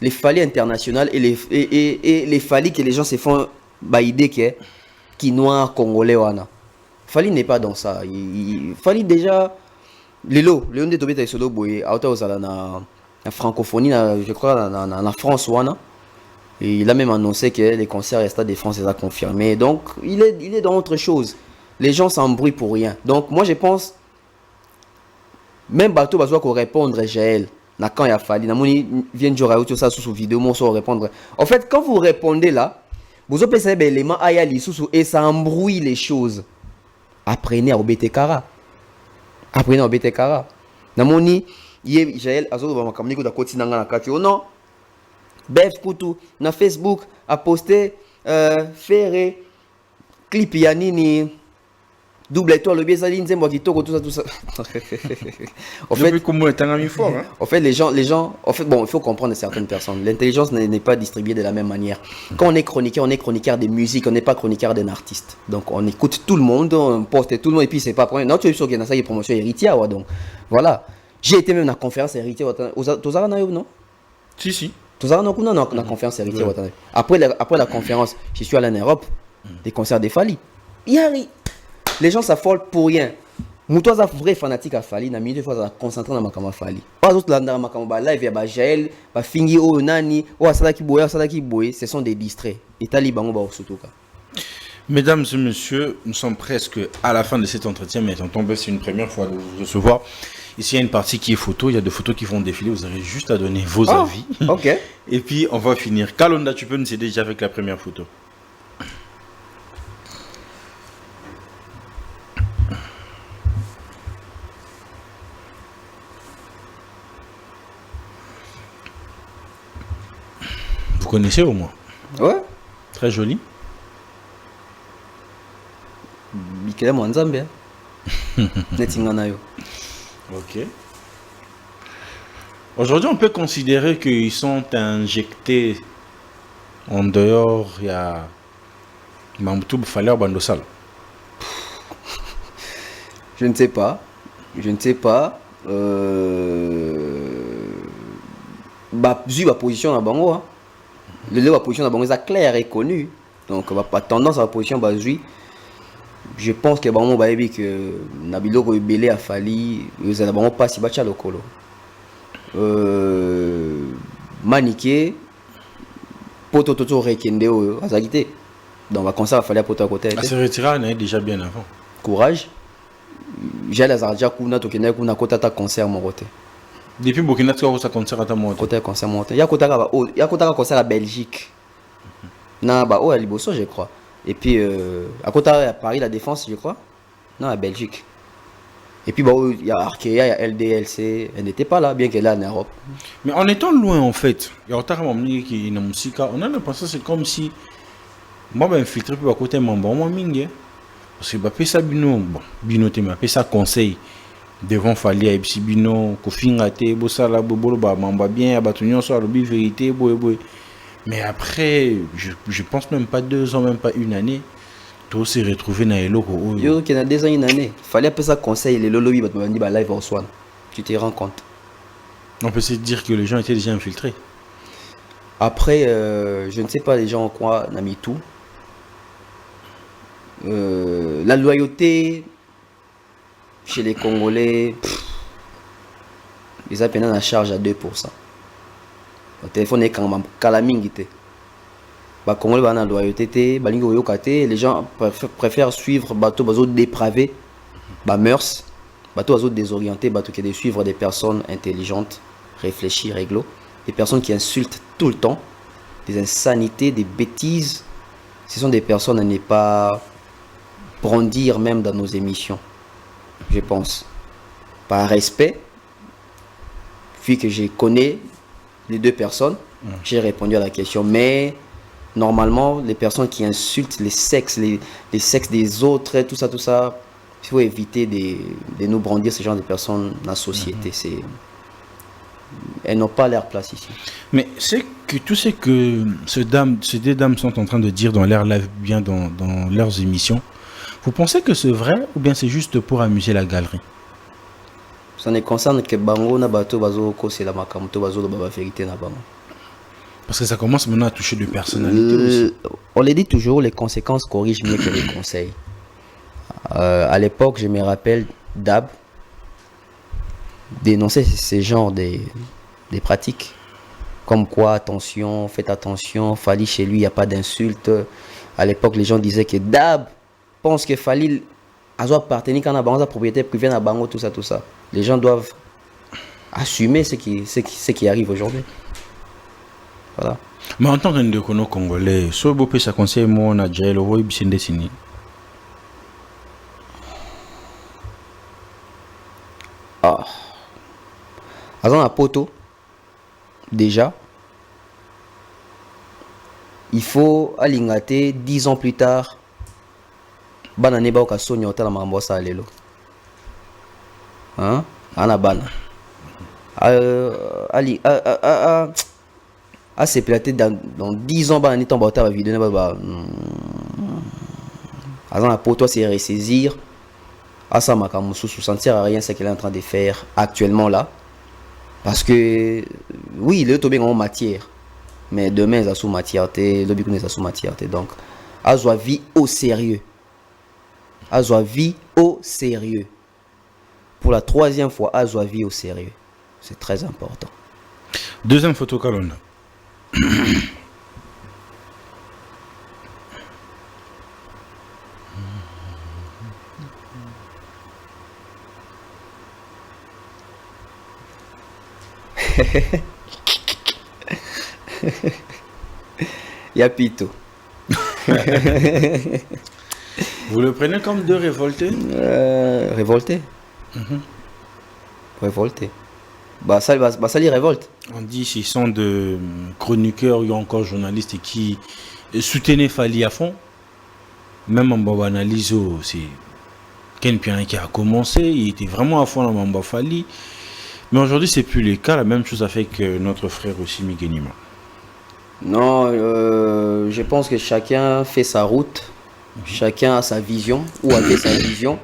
A: les Fali internationales et les Fali que les gens se font idée qui noir congolais wana. Fali n'est pas dans ça. Fali déjà Léon de Tobeta solo boy auto osala na francophonie je crois na France wana. Et il a même annoncé que les concerts et Stade de France les a confirmés. Donc il est dans autre chose. Les gens s'embrouillent pour rien. Donc moi je pense même bateau va qu'on répondre Jaël. Na quand il a fallu na moni vient de rajouter ça sous vidéo moi sur répondre. En fait quand vous répondez là, vous avez des éléments ayali sous et ça embrouille les choses. Apprenez au BTKara. Na moni hier Jaël azo va makamliko da koti nanga na kati. Oh non. Bef Kutu na Facebook a posté faire clip ya nini double étoile le biais Aline Zembo Kitoko tout ça en fait
B: comment est un ami fort hein?
A: En fait les gens en fait bon il faut comprendre certaines personnes, l'intelligence n'est pas distribuée de la même manière. Quand on est chroniqueur de musique, on n'est pas chroniqueur d'un artiste, donc on écoute tout le monde, on poste tout le monde et puis c'est pas pour non tu es sûr qu'il y a ça qui promotion héritier donc voilà. J'ai été même dans la conférence héritier aux Aranayo non
B: si
A: tous arana kuna na conférence héritier après la conférence je suis allé en Europe des concerts de Fally yari les gens s'affolent pour rien. Muto za vrai fanatique à Fally na minute fois za concentrer na makama Fally pas autres landa makama ba live ya ba Jael ba fingi o nani o asala ki boye ce sont des distraits et tali bango ba osutuka.
B: Mesdames et messieurs, nous sommes presque à la fin de cet entretien, mais étant tombé, c'est une première fois de vous recevoir. Ici, il y a une partie qui est photo, il y a des photos qui vont défiler, vous avez juste à donner vos avis.
A: Ok.
B: Et puis, on va finir. Kalonda, tu peux nous aider déjà avec la première photo. Vous connaissez au moins?
A: Ouais.
B: Très joli.
A: Bikele Mwanzambe. Netingana yo.
B: Ok. Aujourd'hui, on peut considérer qu'ils sont injectés en dehors. Il y a Mamoutou Boufaler Bandosal.
A: Je ne sais pas. Vu ma position dans Bango, la position dans Bango est claire et connue. Donc, pas tendance à la position basée. Je pense que Bango va dire que Nabilo ko belé a Fally, ils ont pas si bacha lokolo. Maniké poto toto rekende o azagité. Donc va concert Fally à poto à côté.
B: À se retirer, on est déjà bien avant.
A: Courage. J'ai la zardia kuna tokenda kuna kota ta concert mon côté.
B: Depuis Burkina Faso ça concert à ta moto.
A: Côté concert mon côté. Ya kota concert à Belgique. Na ba à Liboso je crois. Et puis à côté à Paris la Défense je crois. Non à Belgique. Et puis il y a Arkea, il y a LDLC, elle n'était pas là bien qu'elle est en Europe.
B: Mais en étant loin en fait, il y a autant qui na musique, on a l'impression c'est comme si moi ben filtré pour à côté mon bon moi mingi. Parce que bah ça bino bon bino te m'a ça conseil devant Fally à bino ko fingate bo sala bo bolo ba mamba bien ba tunyo so lo bi vérité boy. Mais après, je pense même pas 2 ans, même pas une année, tout s'est retrouvé dans les locaux.
A: Yo, qui a 2 ans, une année. Fallait appeler ça conseil, les lolobi, bah, tu m'as dit, live en swan. Tu te rends compte.
B: On peut se dire que les gens étaient déjà infiltrés.
A: Après, je ne sais pas les gens en quoi on a mis tout. La loyauté chez les Congolais, ils ont peine la charge à 2%. Le téléphone est quand même calamité. Les Congolais ont la loyauté, les gens préfèrent suivre bateau bateau dépravé, mœurs, bateau bateau désorienté, bateau qui de suivre des personnes intelligentes, réfléchies, réglo, des personnes qui insultent tout le temps, des insanités, des bêtises. Ce sont des personnes à ne pas brandir même dans nos émissions, je pense. Par respect, vu que je connais les 2 personnes, j'ai répondu à la question. Mais normalement, les personnes qui insultent les sexes des autres, tout ça, il faut éviter de nous brandir ce genre de personnes dans la société. Elles n'ont pas leur place ici.
B: Mais c'est que tout ce que ces 2 dames sont en train de dire dans leur live, bien dans leurs émissions, vous pensez que c'est vrai ou bien c'est juste pour amuser la galerie?
A: Ça ne concerne que Bango na bato bazo ko c'est la makamoto bazo la vérité na Bango.
B: Parce que ça commence maintenant à toucher de personnalités aussi.
A: On le dit toujours, les conséquences corrigent mieux que les conseils. À l'époque, je me rappelle Dab dénoncer ce genre de pratiques. Comme quoi, attention, faites attention, Fally chez lui, il n'y a pas d'insultes. À l'époque, les gens disaient que Dab pense que Fally a appartenir à la propriété privée à Bango, tout ça. Les gens doivent assumer ce qui arrive aujourd'hui. Voilà.
B: Mais en tant qu'un Congolais, ce beau pays, ça conseille mon adjel, au roi Bissende Sini.
A: Avant la poto, déjà, il faut alignater 10 ans plus tard. bana ne ba ka sonya otala mambo sa lelo hein ana bana ali a s'est platé dans 10 ans bana ni tomba otala vidéo ba azan pour toi c'est ressaisir à ça makamu sous sentir à rien ce qu'il est en train de faire actuellement là parce que oui il est tombé en matière mais demain ça sous matière le bikune ça sous matière donc azwa vie au sérieux azwa vie au sérieux pour la 3e fois azwa vie au sérieux c'est très important.
B: Deuxième photo Kalonda.
A: Yapito.
B: Vous le prenez comme deux révoltés?
A: Révolté. Révolté. Bah ça les révolte.
B: On dit qu'ils sont de chroniqueurs, il y a encore journalistes qui soutenaient Fali à fond. Même en Baba analyse, c'est Ken Piana qui a commencé, il était vraiment à fond dans Mamba Fali. Mais aujourd'hui, c'est plus le cas. La même chose avec notre frère aussi, Miguenima.
A: Non, je pense que chacun fait sa route, chacun a sa vision, ou a fait sa vision.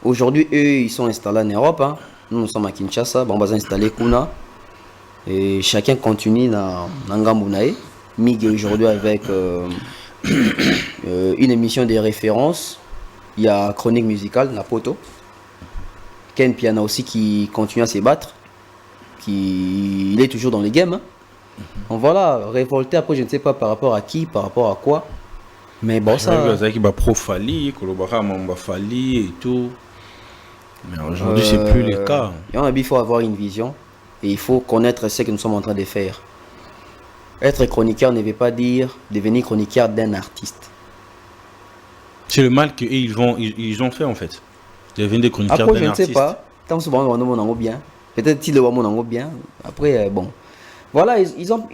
A: Aujourd'hui, eux, ils sont installés en Europe. Hein. Nous sommes à Kinshasa, bon, on va installer Kuna. Et chacun continue dans Ngambunae. Miguel aujourd'hui avec une émission de référence. Il y a Chronique musicale, Napoto. Ken Piana aussi qui continue à se battre. Il est toujours dans les games. Hein. Donc voilà, révolté après, je ne sais pas par rapport à qui, par rapport à quoi. Mais bon, ça.
B: Il y a pro Fali, Kolobara Mamba Fali et tout. Mais aujourd'hui, c'est plus le cas.
A: Il faut avoir une vision et il faut connaître ce que nous sommes en train de faire. Être chroniqueur ne veut pas dire devenir chroniqueur d'un artiste.
B: C'est le mal qu'ils ont fait en fait. Devenir des chroniqueurs
A: après,
B: d'un artiste.
A: Je ne sais pas. Tant que mon bien. Peut-être qu'il le voit mon bien. Après, bon. Voilà, ils ont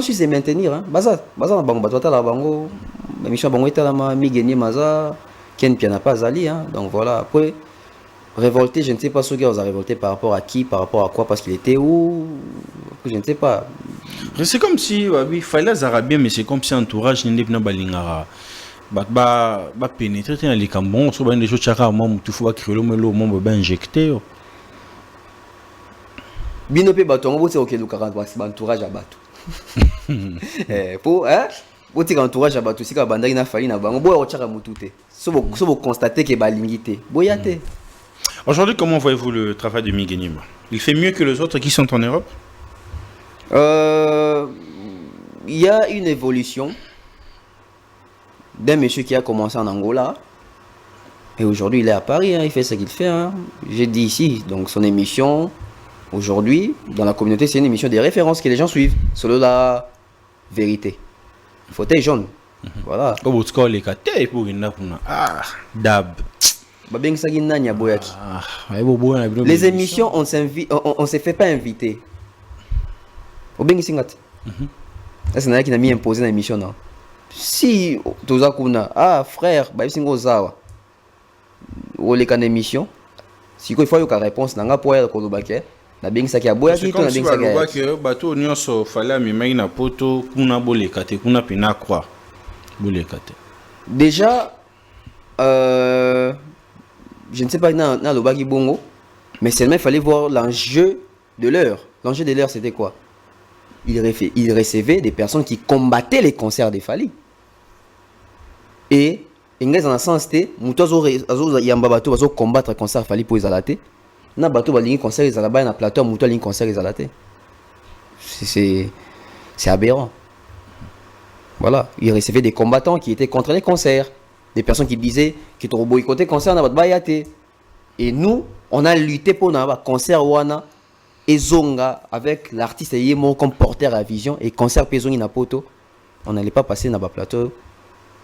A: su se maintenir. Hein. Baza na bango batota la bango. L'émission bango était la Miguel Maza. Ken Piana pas Ali, hein. Donc voilà, après, révolté, je ne sais pas ce gars a révolté par rapport à qui, par rapport à quoi, parce qu'il était où, je ne sais pas.
B: C'est comme si, il fallait les Arabiens, mais c'est comme si l'entourage n'était pas balingara. Bah pénétrer dans les cambons, sur des choses chara, moi, tu faut créer le melo, moi, bah injecté.
A: Binope batongo, c'est ok, le 40, c'est l'entourage à bateau. Pour, hein? Votre entourage à bateau, si la bande n'a fallu na bango, boy, on tire à moutouté. Si vous constatez que balingité, boyate.
B: Aujourd'hui, comment voyez-vous le travail de Miguenima? Il fait mieux que les autres qui sont en Europe?
A: Il y a une évolution d'un monsieur qui a commencé en Angola. Et aujourd'hui, il est à Paris, hein, il fait ce qu'il fait. Hein. J'ai dit ici, donc son émission, aujourd'hui, dans la communauté, c'est une émission de référence que les gens suivent, selon la vérité. Fauteuil jaune. Voilà.
B: Dab.
A: Les émissions, on se fait pas inviter. C'est n'a qui n'a mis imposé dans l'émission. Si ah frère, ou les can émission, si il faut une réponse, n'a pas pour Kolobake. Na bing sa ki aboya ki to na bing sa ki
B: bato nyonso fala mi mai na poto kuna bolekate kuna pina kwa bolekate.
A: Déjà je ne sais pas na lobaki bongo, mais seulement il fallait voir l'enjeu de l'heure. L'enjeu de l'heure c'était quoi? Il recevait des personnes qui combattaient les concerts des Fali. Et ingé dans le sens c'était mutozo yamba bato bazo combattre concert Fali pour izalate. Na bateau balingi concert ils allaient na plateau muto lingi concert ils allaient. C'est aberrant. Voilà, il recevait des combattants qui étaient contre les concerts, des personnes qui disaient qu'ils ont boycotté les concerts na bayate. Et nous, on a lutté pour na concert wana et zonga avec l'artiste Yemo comme porteur à vision et concert pezongi na poto. On n'allait pas passer na plateau.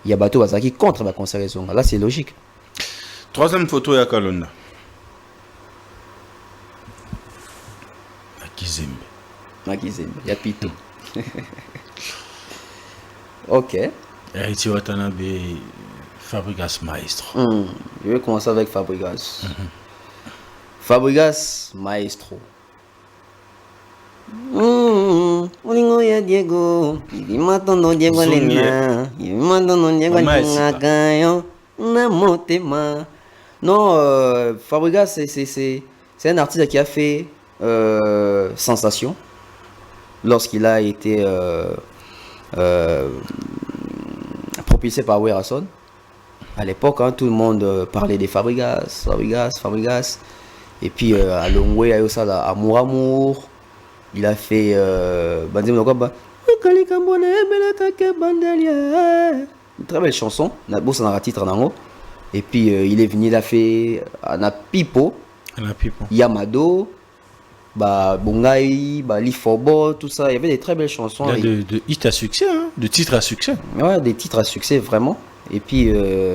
A: Il y a bateau bazaki contre le concert zonga. Là c'est logique.
B: Troisième photo ya Kalonda.
A: Makizembe, Yapito. Ok.
B: Héritier Watanabe, Fabregas Maestro.
A: Je vais commencer avec Fabregas. Fabregas Maestro. Olingo ya Diego, matondo Diego Lena, matondo Diego Lena, na motema. Non, Fabregas, c'est un artiste qui a fait sensation lorsqu'il a été propulsé par Werason. À l'époque, hein, tout le monde parlait des Fabregas. Et puis à Longwe, il y a eu ça là, Amour Amour. Il a fait une très belle chanson. Et puis il est venu, il a fait Pipo, Yamado, Bongai, Lifobo, tout ça. Il y avait des très belles chansons.
B: Il y a de hits à succès, hein, de titres à succès.
A: Ouais, des titres à succès vraiment. Et puis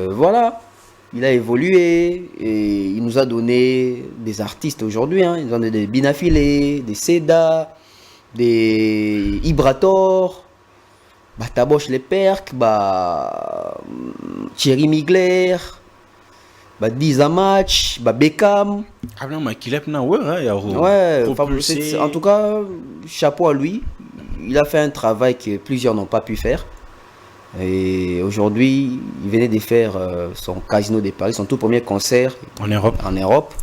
A: voilà, il a évolué et il nous a donné des artistes aujourd'hui. Hein. Il nous a donné des Binafilé, des Seda, des Ibrator, Taboche Les Percs, Thierry Migler, Dizamach, Beckham.
B: Ah non, mais qu'il est maintenant, ouais,
A: en tout cas, chapeau à lui. Il a fait un travail que plusieurs n'ont pas pu faire. Et aujourd'hui, il venait de faire son Casino de Paris, son tout premier concert
B: en Europe.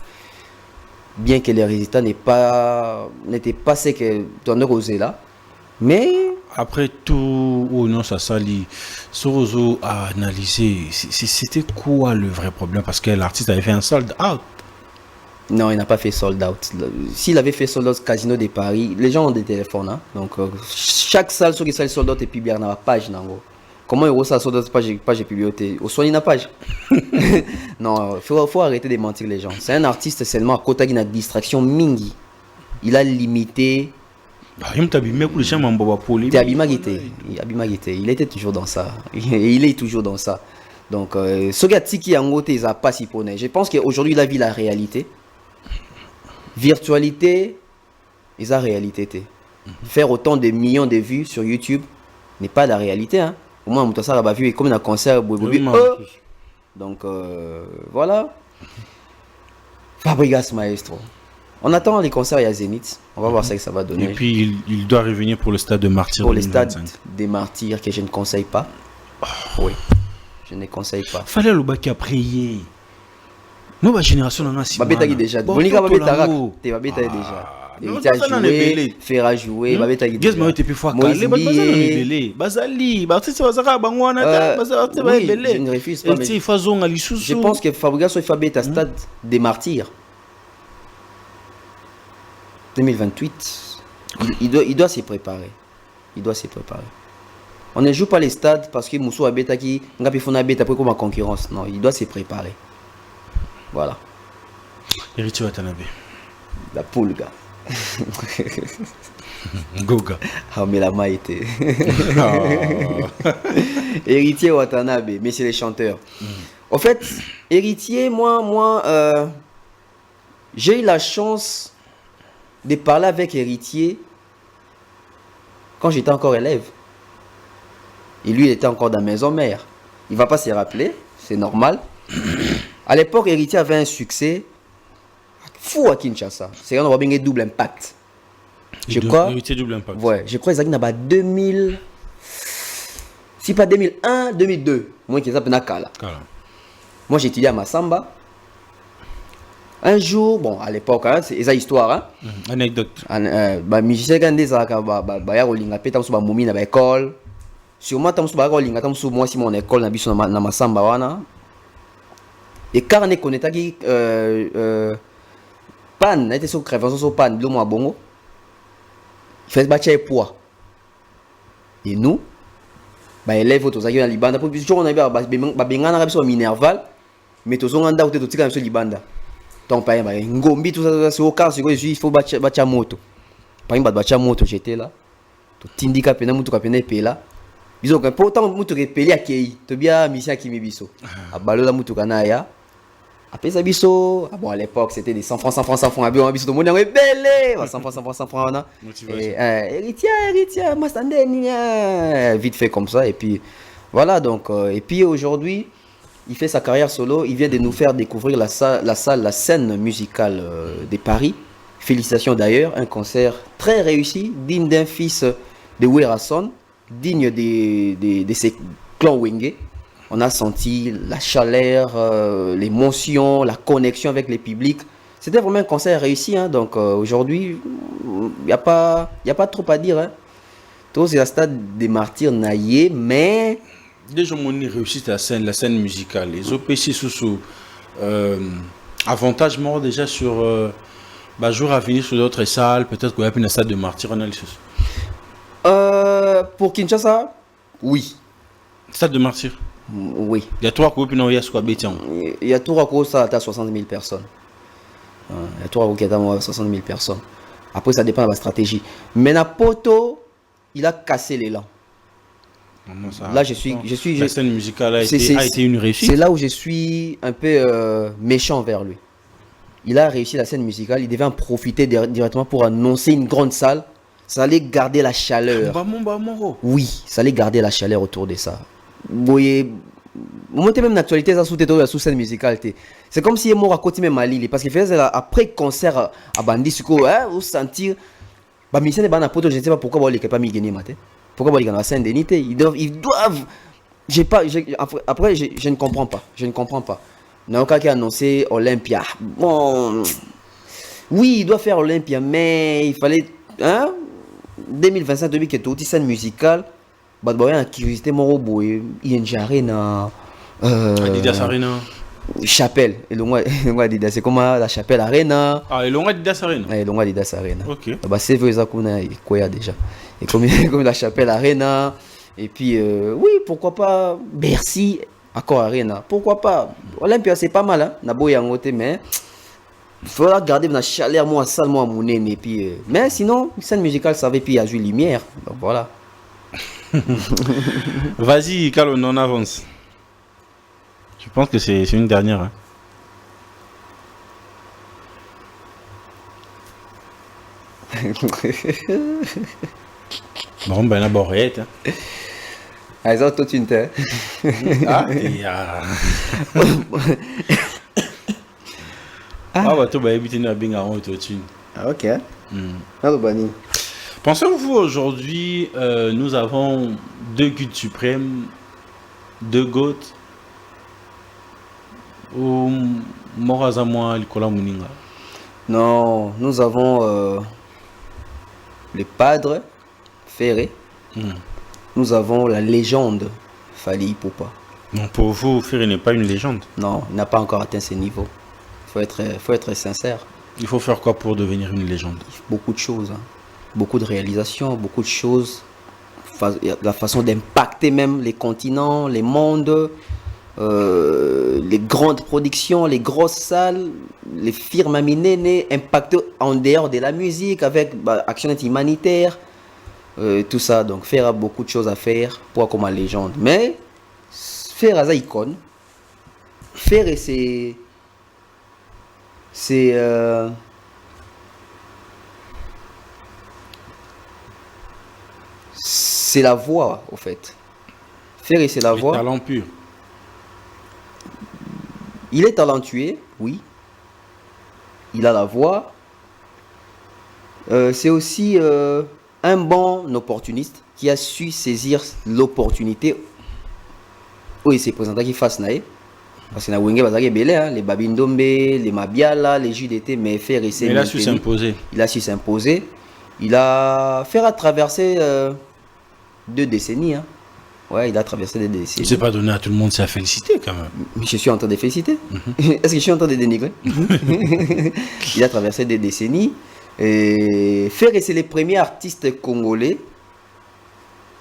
A: Bien que les résultats n'étaient pas ce que Tonnerre osait là. Mais
B: après tout, ça salit. Sorozo a analysé, c'était quoi le vrai problème? Parce que l'artiste avait fait un sold out.
A: Non, il n'a pas fait sold out. S'il avait fait sold out Casino de Paris, les gens ont des téléphones. Hein? Donc, chaque salle, ceux qui sont sold out et puis bien dans la page. Comment il reçoit sold out page et bibliothèque? Au soin, il n'a page. Non, faut arrêter de mentir les gens. C'est un artiste seulement à côté d'une distraction mingi. Il a limité. Il était toujours dans ça. Il est toujours dans ça. Donc, ce gars qui a ngoté, il n'a pas si poney. Je pense qu'aujourd'hui, il a vu la réalité. Virtualité, ils ont réalité. Faire autant de millions de vues sur YouTube n'est pas la réalité. Hein. Au moins, on a vu comme un concert. Donc, voilà. Fabregas Maestro. On attend les concerts à Zénith. On va voir ce que ça va donner.
B: Et puis, il doit revenir pour le stade de Martyrs.
A: Pour le stade des Martyrs que je ne conseille pas. Oui, je ne conseille pas.
B: Fallait le bac à prier. Nous, ma génération, on a si.
A: Babeta déjà. Bonika Babeta déjà. Il a joué, Ferra joué, Babeta
B: déjà. Je
A: ne refuse pas. Je pense que Fabregas soit Fabeta stade des Martyrs. 2028, il doit s'y préparer. On ne joue pas les stades parce que Moussou Abeta qui n'a pas fait après comme concurrence. Non, il doit s'y préparer. Voilà.
B: Héritier Watanabe.
A: La poule, gars.
B: Goga.
A: Ah, mais la main était. Héritier Watanabe, mais c'est les chanteurs. En fait, Héritier, moi, j'ai eu la chance de parler avec Héritier quand j'étais encore élève. Et lui, il était encore dans la maison mère. Il ne va pas se rappeler, c'est normal. À l'époque, Héritier avait un succès fou à Kinshasa. C'est quand on va bien double impact. Je crois.
B: Héritier double impact.
A: Ouais, je crois que c'est 2000. Si pas 2001, 2002. Moi, qui est Kala. Moi, j'ai étudié à Massamba. Un jour, bon, à l'époque, hein, c'est une histoire. Hein?
B: Anecdote.
A: Musicien Gandé, ça a Rolinga, pétam sur Moumi dans l'école. Sûrement, tam sur Rolinga, tam sur moi, si mon école, na biso na Massamba wana. Et quand on est connecté, pan, était sur création sur pan, le mois bongo. Il fait battre poids. Et nous, élèves tous à Libanda, pour toujours on a bien sur Minerval, mais tous on a dans tout sur Libanda. Donc, par exemple, Ngombi, tout ça, c'est au cas où il faut battre moto. Par exemple, battre moto, j'étais là. Tout indique à peine, tout à peine, là. Disons que pourtant, moto est payé à Kei. Tu bien, mission qui m'ébisso. À Balo, la moto canaya. Après ça, bisso. Ah bon, à l'époque, c'était des 100 francs. À bien, bisso, tout le monde est belé. 100 francs. Héritier, moi, vite fait comme ça. Et puis, Voilà, donc, et puis aujourd'hui, il fait sa carrière solo. Il vient de nous faire découvrir la scène musicale de Paris. Félicitations d'ailleurs, un concert très réussi, digne d'un fils de Werason, digne de ses clans Wenge. On a senti la chaleur, l'émotion, la connexion avec le public. C'était vraiment un concert réussi, hein, donc aujourd'hui, il n'y a pas trop à dire. Hein. Tout c'est la stade des martyrs naillés, mais...
B: Déjà, on a réussi la scène musicale. Les OPC sous avantage mort déjà sur jour à venir sur d'autres salles. Peut-être qu'il y a une stade de martyrs en Alsace.
A: Pour Kinshasa, oui.
B: Stade de martyrs.
A: Oui.
B: Il y a 3 groupes, il y a quoi bétiens.
A: Il y a 3 groupes, ça a 60 000 personnes. Il y a 3 groupes qui ont 60 000 personnes. Après, ça dépend de la stratégie. Mais Napoto, il a cassé l'élan. Là,
B: la scène musicale a été une réussite.
A: C'est là où je suis un peu méchant vers lui. Il a réussi la scène musicale, il devait en profiter directement pour annoncer une grande salle. Ça allait garder la chaleur. Oui, ça allait garder la chaleur autour de ça. Vous voyez, même l'actualité, ça sous scène musicale. C'est comme si il est mort à côté même à Lille. Parce qu'il faisait après concert à Bandi, vous sentir. Je ne sais pas pourquoi il n'est pas mis gagné matin. Pourquoi il y a la scène d'unité? Ils doivent. Après, je ne comprends pas. Je ne comprends pas. Naoka qui a annoncé Olympia. Bon. Oui, il doit faire Olympia, mais il fallait. Hein? 2025, 2024, scène musicale. Il y a une curiosité, ING Arena.
B: Adidas Arena.
A: Chapelle. C'est comme la Chapelle Arena.
B: Ah, et l'on Adidas Arena.
A: Et l'on Adidas Arena.
B: Ok.
A: C'est vrai, ça qu'on a quoi déjà. Et comme la Chapelle Arena. Et puis, oui, pourquoi pas Bercy, Accor Arena. Pourquoi pas Olympia, c'est pas mal, hein. Mais il faudra garder la chaleur, moi, salle, moi, mon nez. Et puis, mais sinon, scène musicale, ça va, puis il y a joué lumière. Donc voilà.
B: Vas-y, Carlo, on avance. Je pense que c'est une dernière. Hein. Bon, ben, la borrette.
A: Ah, ça, toi, tu ne t'es.
B: Ah, bah, tu vas éviter à bien en autotune.
A: Ah, ok. Alors, Bani.
B: Pensez-vous aujourd'hui, nous avons 2 cultes suprêmes, 2 GOAT, ou Morazamwa, Likola Muninga?
A: Non, nous avons les padres Ferré. Nous avons la légende Fally Ipupa.
B: Non, pour vous, Ferré n'est pas une légende.
A: Non, il n'a pas encore atteint ce niveau. Faut être sincère.
B: Il faut faire quoi pour devenir une légende?
A: Beaucoup de choses. Hein. Beaucoup de réalisations, beaucoup de choses. La façon d'impacter même les continents, les mondes, les grandes productions, les grosses salles, les firmes aminées impactées en dehors de la musique avec action humanitaire. Tout ça, donc faire beaucoup de choses à faire pour comme légende. Mais faire à icône, faire c'est la voix au fait. Faire c'est la voix.
B: Talent pur.
A: Il est talentueux, oui. Il a la voix. C'est aussi un bon opportuniste qui a su saisir l'opportunité où il s'est présenté qui fasse naïe. Parce que na Wenge bazaki belé, hein, les Babindombe, les Mabiala, les JDT, mais faire essayer.
B: Il a su s'imposer.
A: Il a su s'imposer. Il a fait traverser 2 décennies. Hein. Ouais, il a traversé 2 décennies.
B: Il ne s'est pas donné à tout le monde sa félicité quand même.
A: Mais je suis en train de féliciter. Est-ce que je suis en train de dénigrer? Il a traversé 2 décennies. Et Ferré, c'est le premier artiste congolais,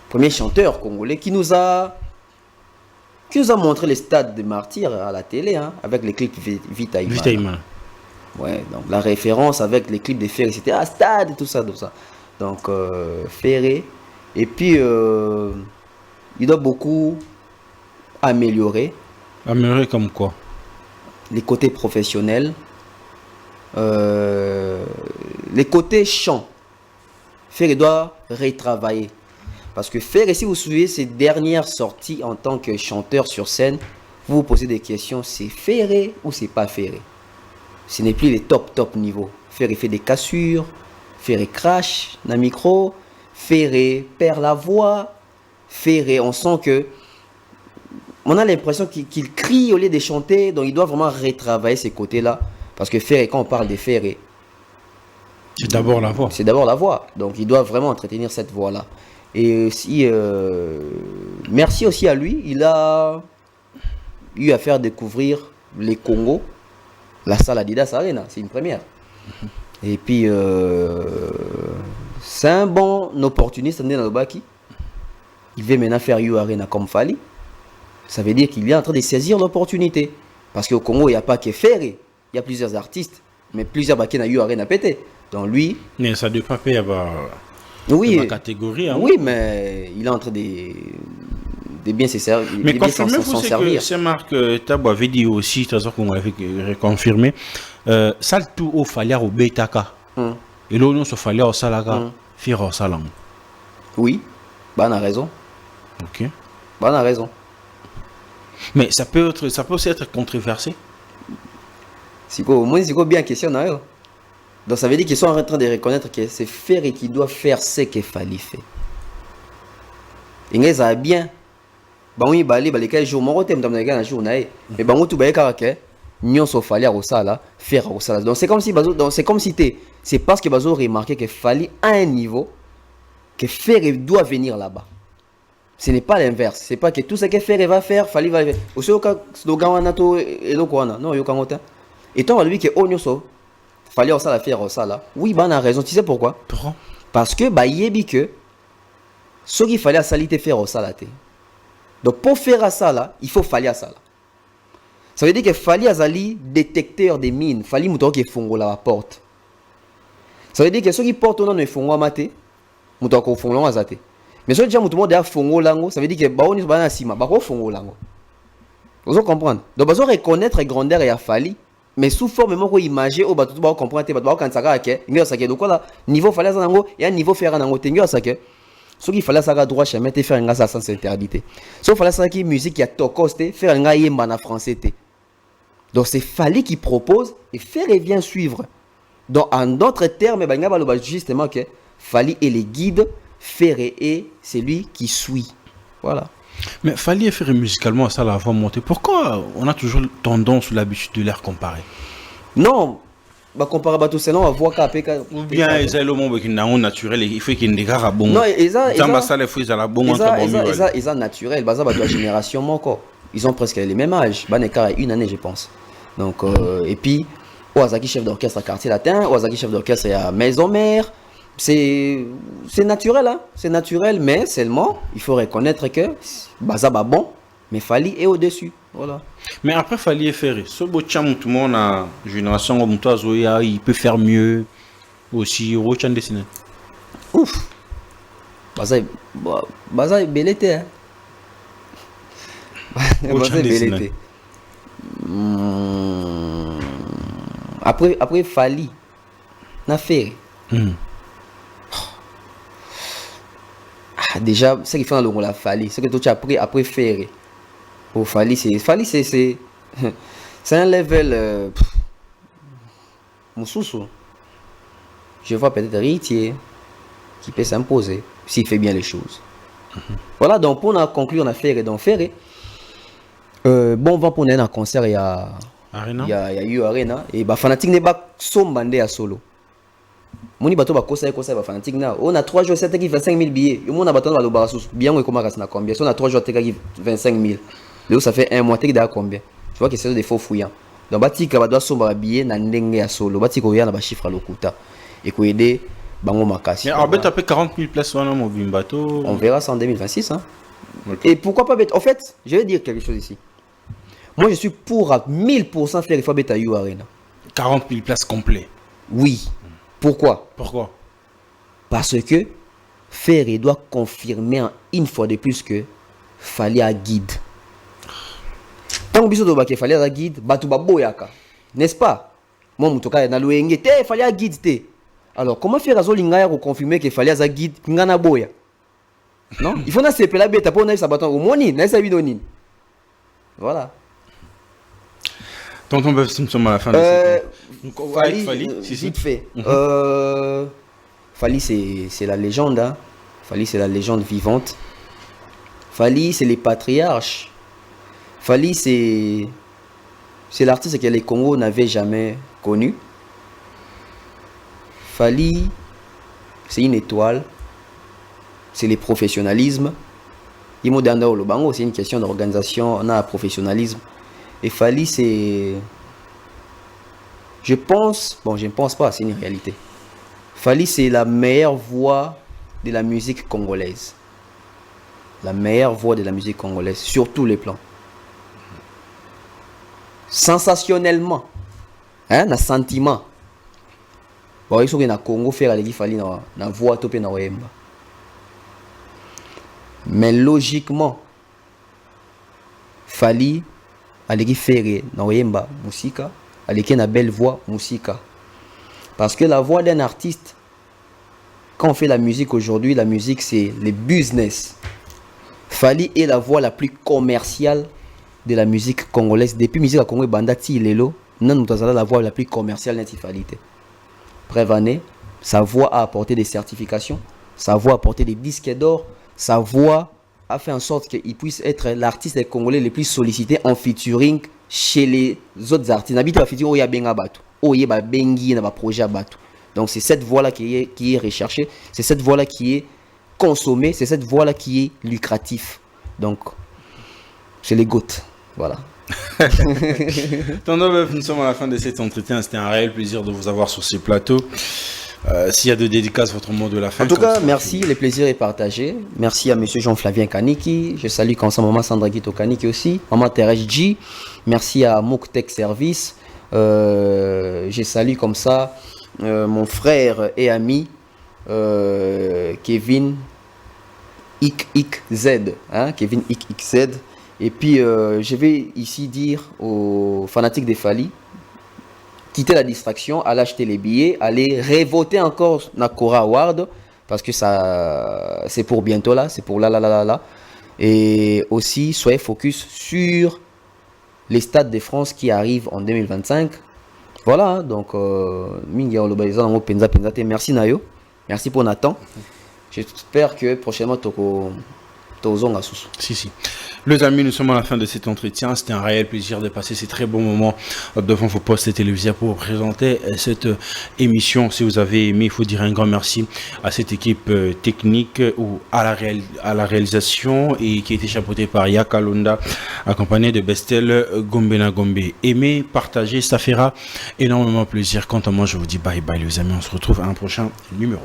A: premier chanteur congolais qui nous a montré les stades de martyrs à la télé, hein, avec les clips Vita Imana. Ouais, donc la référence avec les clips de Ferré, c'était stade et tout ça. Donc Ferré. Et puis il doit beaucoup améliorer.
B: Améliorer comme quoi?
A: Les côtés professionnels. Les côtés chant, Ferré doit retravailler. Parce que Ferré, si vous suivez ses dernières sorties en tant que chanteur sur scène, vous vous posez des questions, c'est Ferré ou c'est pas Ferré? Ce n'est plus les top niveaux. Ferré fait des cassures, Ferré crash dans le micro, Ferré perd la voix, Ferré, on sent que on a l'impression qu'il crie au lieu de chanter, donc il doit vraiment retravailler ces côtés-là. Parce que Ferré, quand on parle de Ferré,
B: c'est d'abord la voix.
A: C'est d'abord la voix. Donc il doit vraiment entretenir cette voix-là. Et aussi, merci aussi à lui, il a eu à faire découvrir les Congo, la salle Adidas Arena, c'est une première. Et puis, c'est un bon opportuniste dans le Baki. Il veut maintenant faire You Arena comme Fali. Ça veut dire qu'il est en train de saisir l'opportunité. Parce qu'au Congo, il n'y a pas que Ferré. Il y a plusieurs artistes. Mais plusieurs Baki na You Arena pété. Donc lui...
B: Mais ça ne doit pas faire
A: oui,
B: catégorie. Hein.
A: Oui, mais il est en train de bien se servir.
B: Mais confirmez-vous que c'est Marc Tabou avait dit aussi, de toute façon qu'on avait reconfirmé, ça tout au fallait au Betaka. Et là, on se fallait au Salaga, faire au Salam.
A: Oui, bah on a raison.
B: Ok.
A: Bah on a raison.
B: Mais ça peut aussi être controversé.
A: C'est quoi, au moins c'est quoi bien question là. Donc ça veut dire qu'ils sont en train de reconnaître que c'est Ferré qui doit faire ce que Fali fait. Et ça bien. Bah oui, bah les cas jour mon thème dans le jour naï. Mais bah on tout bah caractère. Nyon so Fali au sala, faire au sala. Donc c'est comme si c'est parce que Bazo remarqué que Fali à un niveau que Ferré doit venir là-bas. Ce n'est pas l'inverse. C'est pas que tout ce que Ferré va faire, Fali va faire. Aussi au cas slogan wanato et donc quoi non yo kangotin. Et tant lui que onyoso Fali au sala faire au sala. Oui, bah on a raison. Tu sais pourquoi? Parce que bah yebi que ce qu'il fallait à saliter faire au sala. Donc pour faire ça là, il faut Fali à ça là. Ça veut dire que Fali Azali détecteur des mines, Fali mouton qui fongo la porte. Ça veut dire que ceux qui portent non ne fongo maté, mouton ko fongo azate. Mais ceux qui mouton derrière fongo lango, ça veut dire que ba oni ba na sima, ba ko fongo lango. Vous comprenez? Donc bazo reconnaître grandeur et à Fali, mais sous forme même ko imager au batu ba comprendre te ba kan saka ke, ngi saka donc là niveau Fali azango et un niveau faire nango te ngi saka. Ce qu'il fallait ça droit chemin te faire un sans interdité. Sauf fallait ça qui musique qui a tokoste faire un yemba na français te. Donc c'est Fali qui propose et Ferré vient suivre. Donc en d'autres termes, ben justement que Fali est le guide, Ferré est celui qui suit. Voilà.
B: Mais Fali et Ferré musicalement ça la va monter. Pourquoi on a toujours tendance ou l'habitude de les comparer?
A: Non. Bah comparer à tout ça on va voir qu'APK
B: ou bien ils ont le monde qui n'a naturel il faut qu'il ne gare bon.
A: Non, ils ont naturel, bah ça va de la génération encore. Ils ont presque les mêmes âges, bah n'est une année je pense. Donc et puis Ozaki chef d'orchestre à Quartier Latin, Ozaki chef d'orchestre à Maison Mère. C'est naturel hein, c'est naturel mais seulement il faut reconnaître que bah ça va bon mais Fali est au-dessus. Voilà.
B: Mais après Fali et Ferré, ce beau cham tout le monde a génération comme toi Zoya, il peut faire mieux aussi au chan dessiné.
A: Ouf. Baza est belleté hein. Baza est belleté. Après Fali na Ferré. Déjà ce qui fait dans le la Fali, c'est que tout après Ferré. Pour Fali c'est un level Moussoussou. Je vois peut-être Ritier qui peut s'imposer s'il fait bien les choses. Voilà, donc pour conclure on a Ferré donc Ferré. Bon on va pour un concert il y a eu Arena et bah fanatique n'est pas sombandé à solo. Moni bato ba kosa ba fanatique na on a 3 jours 7 qui 25 000 billets. Yo mona bato ba ba sous bien on comment na combien? On a 3 jours qui 25 000. Là ça fait un mois t'es à combien? Tu vois que c'est des faux fouillants. Donc batika ba doit somba billet na ndenge ya solo. Batiko ya na ba chiffre lokuta et ko aider bango makasi.
B: Mais Arbet a fait 40 000 places on a bateau.
A: On verra ça en 2026 hein. Okay. Et pourquoi pas en fait, je vais dire quelque chose ici. Moi je suis pour à 1000% faire il faut beta You Arena.
B: 40 000 places complets.
A: Oui. Pourquoi? Parce que Ferré doit confirmer une fois de plus que Fali a guide. Tant que biso que Fali a guide, batu baboyaka. N'est-ce pas? Moi mutoka na luenge te Fali a guide te. Alors comment faire azolinga ya confirmer que Fali a guide ngana boya? Non, il faut na sepela beta pour na sabaton au moni, na sa bidonine. Voilà.
B: Tonton Bœuf, nous sommes à la fin de cette...
A: Fally, vite fait. Fally, c'est la légende. Hein. Fally, c'est la légende vivante. Fally, c'est les patriarches. Fally, c'est l'artiste que les Congos n'avaient jamais connu. Fally, c'est une étoile. C'est le professionnalisme. C'est une question d'organisation, on a un professionnalisme. Et Fally, c'est... je ne pense pas, c'est une réalité. Fally, c'est la meilleure voix de la musique congolaise. La meilleure voix de la musique congolaise, sur tous les plans. Sensationnellement. Hein, na sentiment. Bon, il faut que na Congo faire les Fally na voix topé na wemba. Mais logiquement, Fally allait faire na wemba musika, allait na belle voix musika. Parce que la voix d'un artiste, quand on fait la musique aujourd'hui, la musique c'est le business. Fally est la voix la plus commerciale de la musique congolaise. Depuis musique à Congo Bandati Lelo, non nous avons la voix la plus commerciale n'est Fally. Prévané, sa voix a apporté des certifications, sa voix a apporté des disques d'or, sa voix a fait en sorte qu'il puisse être l'artiste congolais le plus sollicité en featuring chez les autres artistes. N'habite pas featuring Oya Benga Batu, Oya Bengi na ba projet Batu. Donc c'est cette voix là qui est recherchée, c'est cette voix là qui est consommée, c'est cette voix là qui est lucrative. Donc c'est les gouttes, voilà.
B: Tonton Bœuf, nous sommes à la fin de cet entretien. C'était un réel plaisir de vous avoir sur ce plateau. S'il y a de dédicaces, votre mot de la fin.
A: En tout cas, merci, le plaisir est partagé. Merci à monsieur Jean-Flavien Kaniki. Je salue comme ça maman Sandra Guito Kaniki aussi. Maman Thérèse G. Merci à Mouk Tech Service. Je salue comme ça mon frère et ami Kevin XXZ. Hein, Kevin XXZ. Et puis, je vais ici dire aux fanatiques des Fally, quitter la distraction, aller acheter les billets, aller révoter encore Nakora Award, parce que ça, c'est pour bientôt là, c'est pour là. Et aussi, soyez focus sur les Stades de France qui arrivent en 2025. Voilà, donc, merci Nayo, merci pour Nathan. J'espère que prochainement,
B: Si. Les amis, nous sommes à la fin de cet entretien. C'était un réel plaisir de passer ces très bons moments devant vos postes télévisés pour vous présenter cette émission. Si vous avez aimé, il faut dire un grand merci à cette équipe technique ou à la réalisation et qui a été chapeautée par Yaka Londa, accompagné de Bestel Gombena Gombe. Aimez, partagez, ça fera énormément plaisir. Quant à moi, je vous dis bye bye les amis. On se retrouve à un prochain numéro.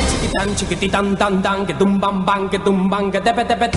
G: Chickity dan chickity dan dan dan, get dum bam bang, get dum bang, get debet debet.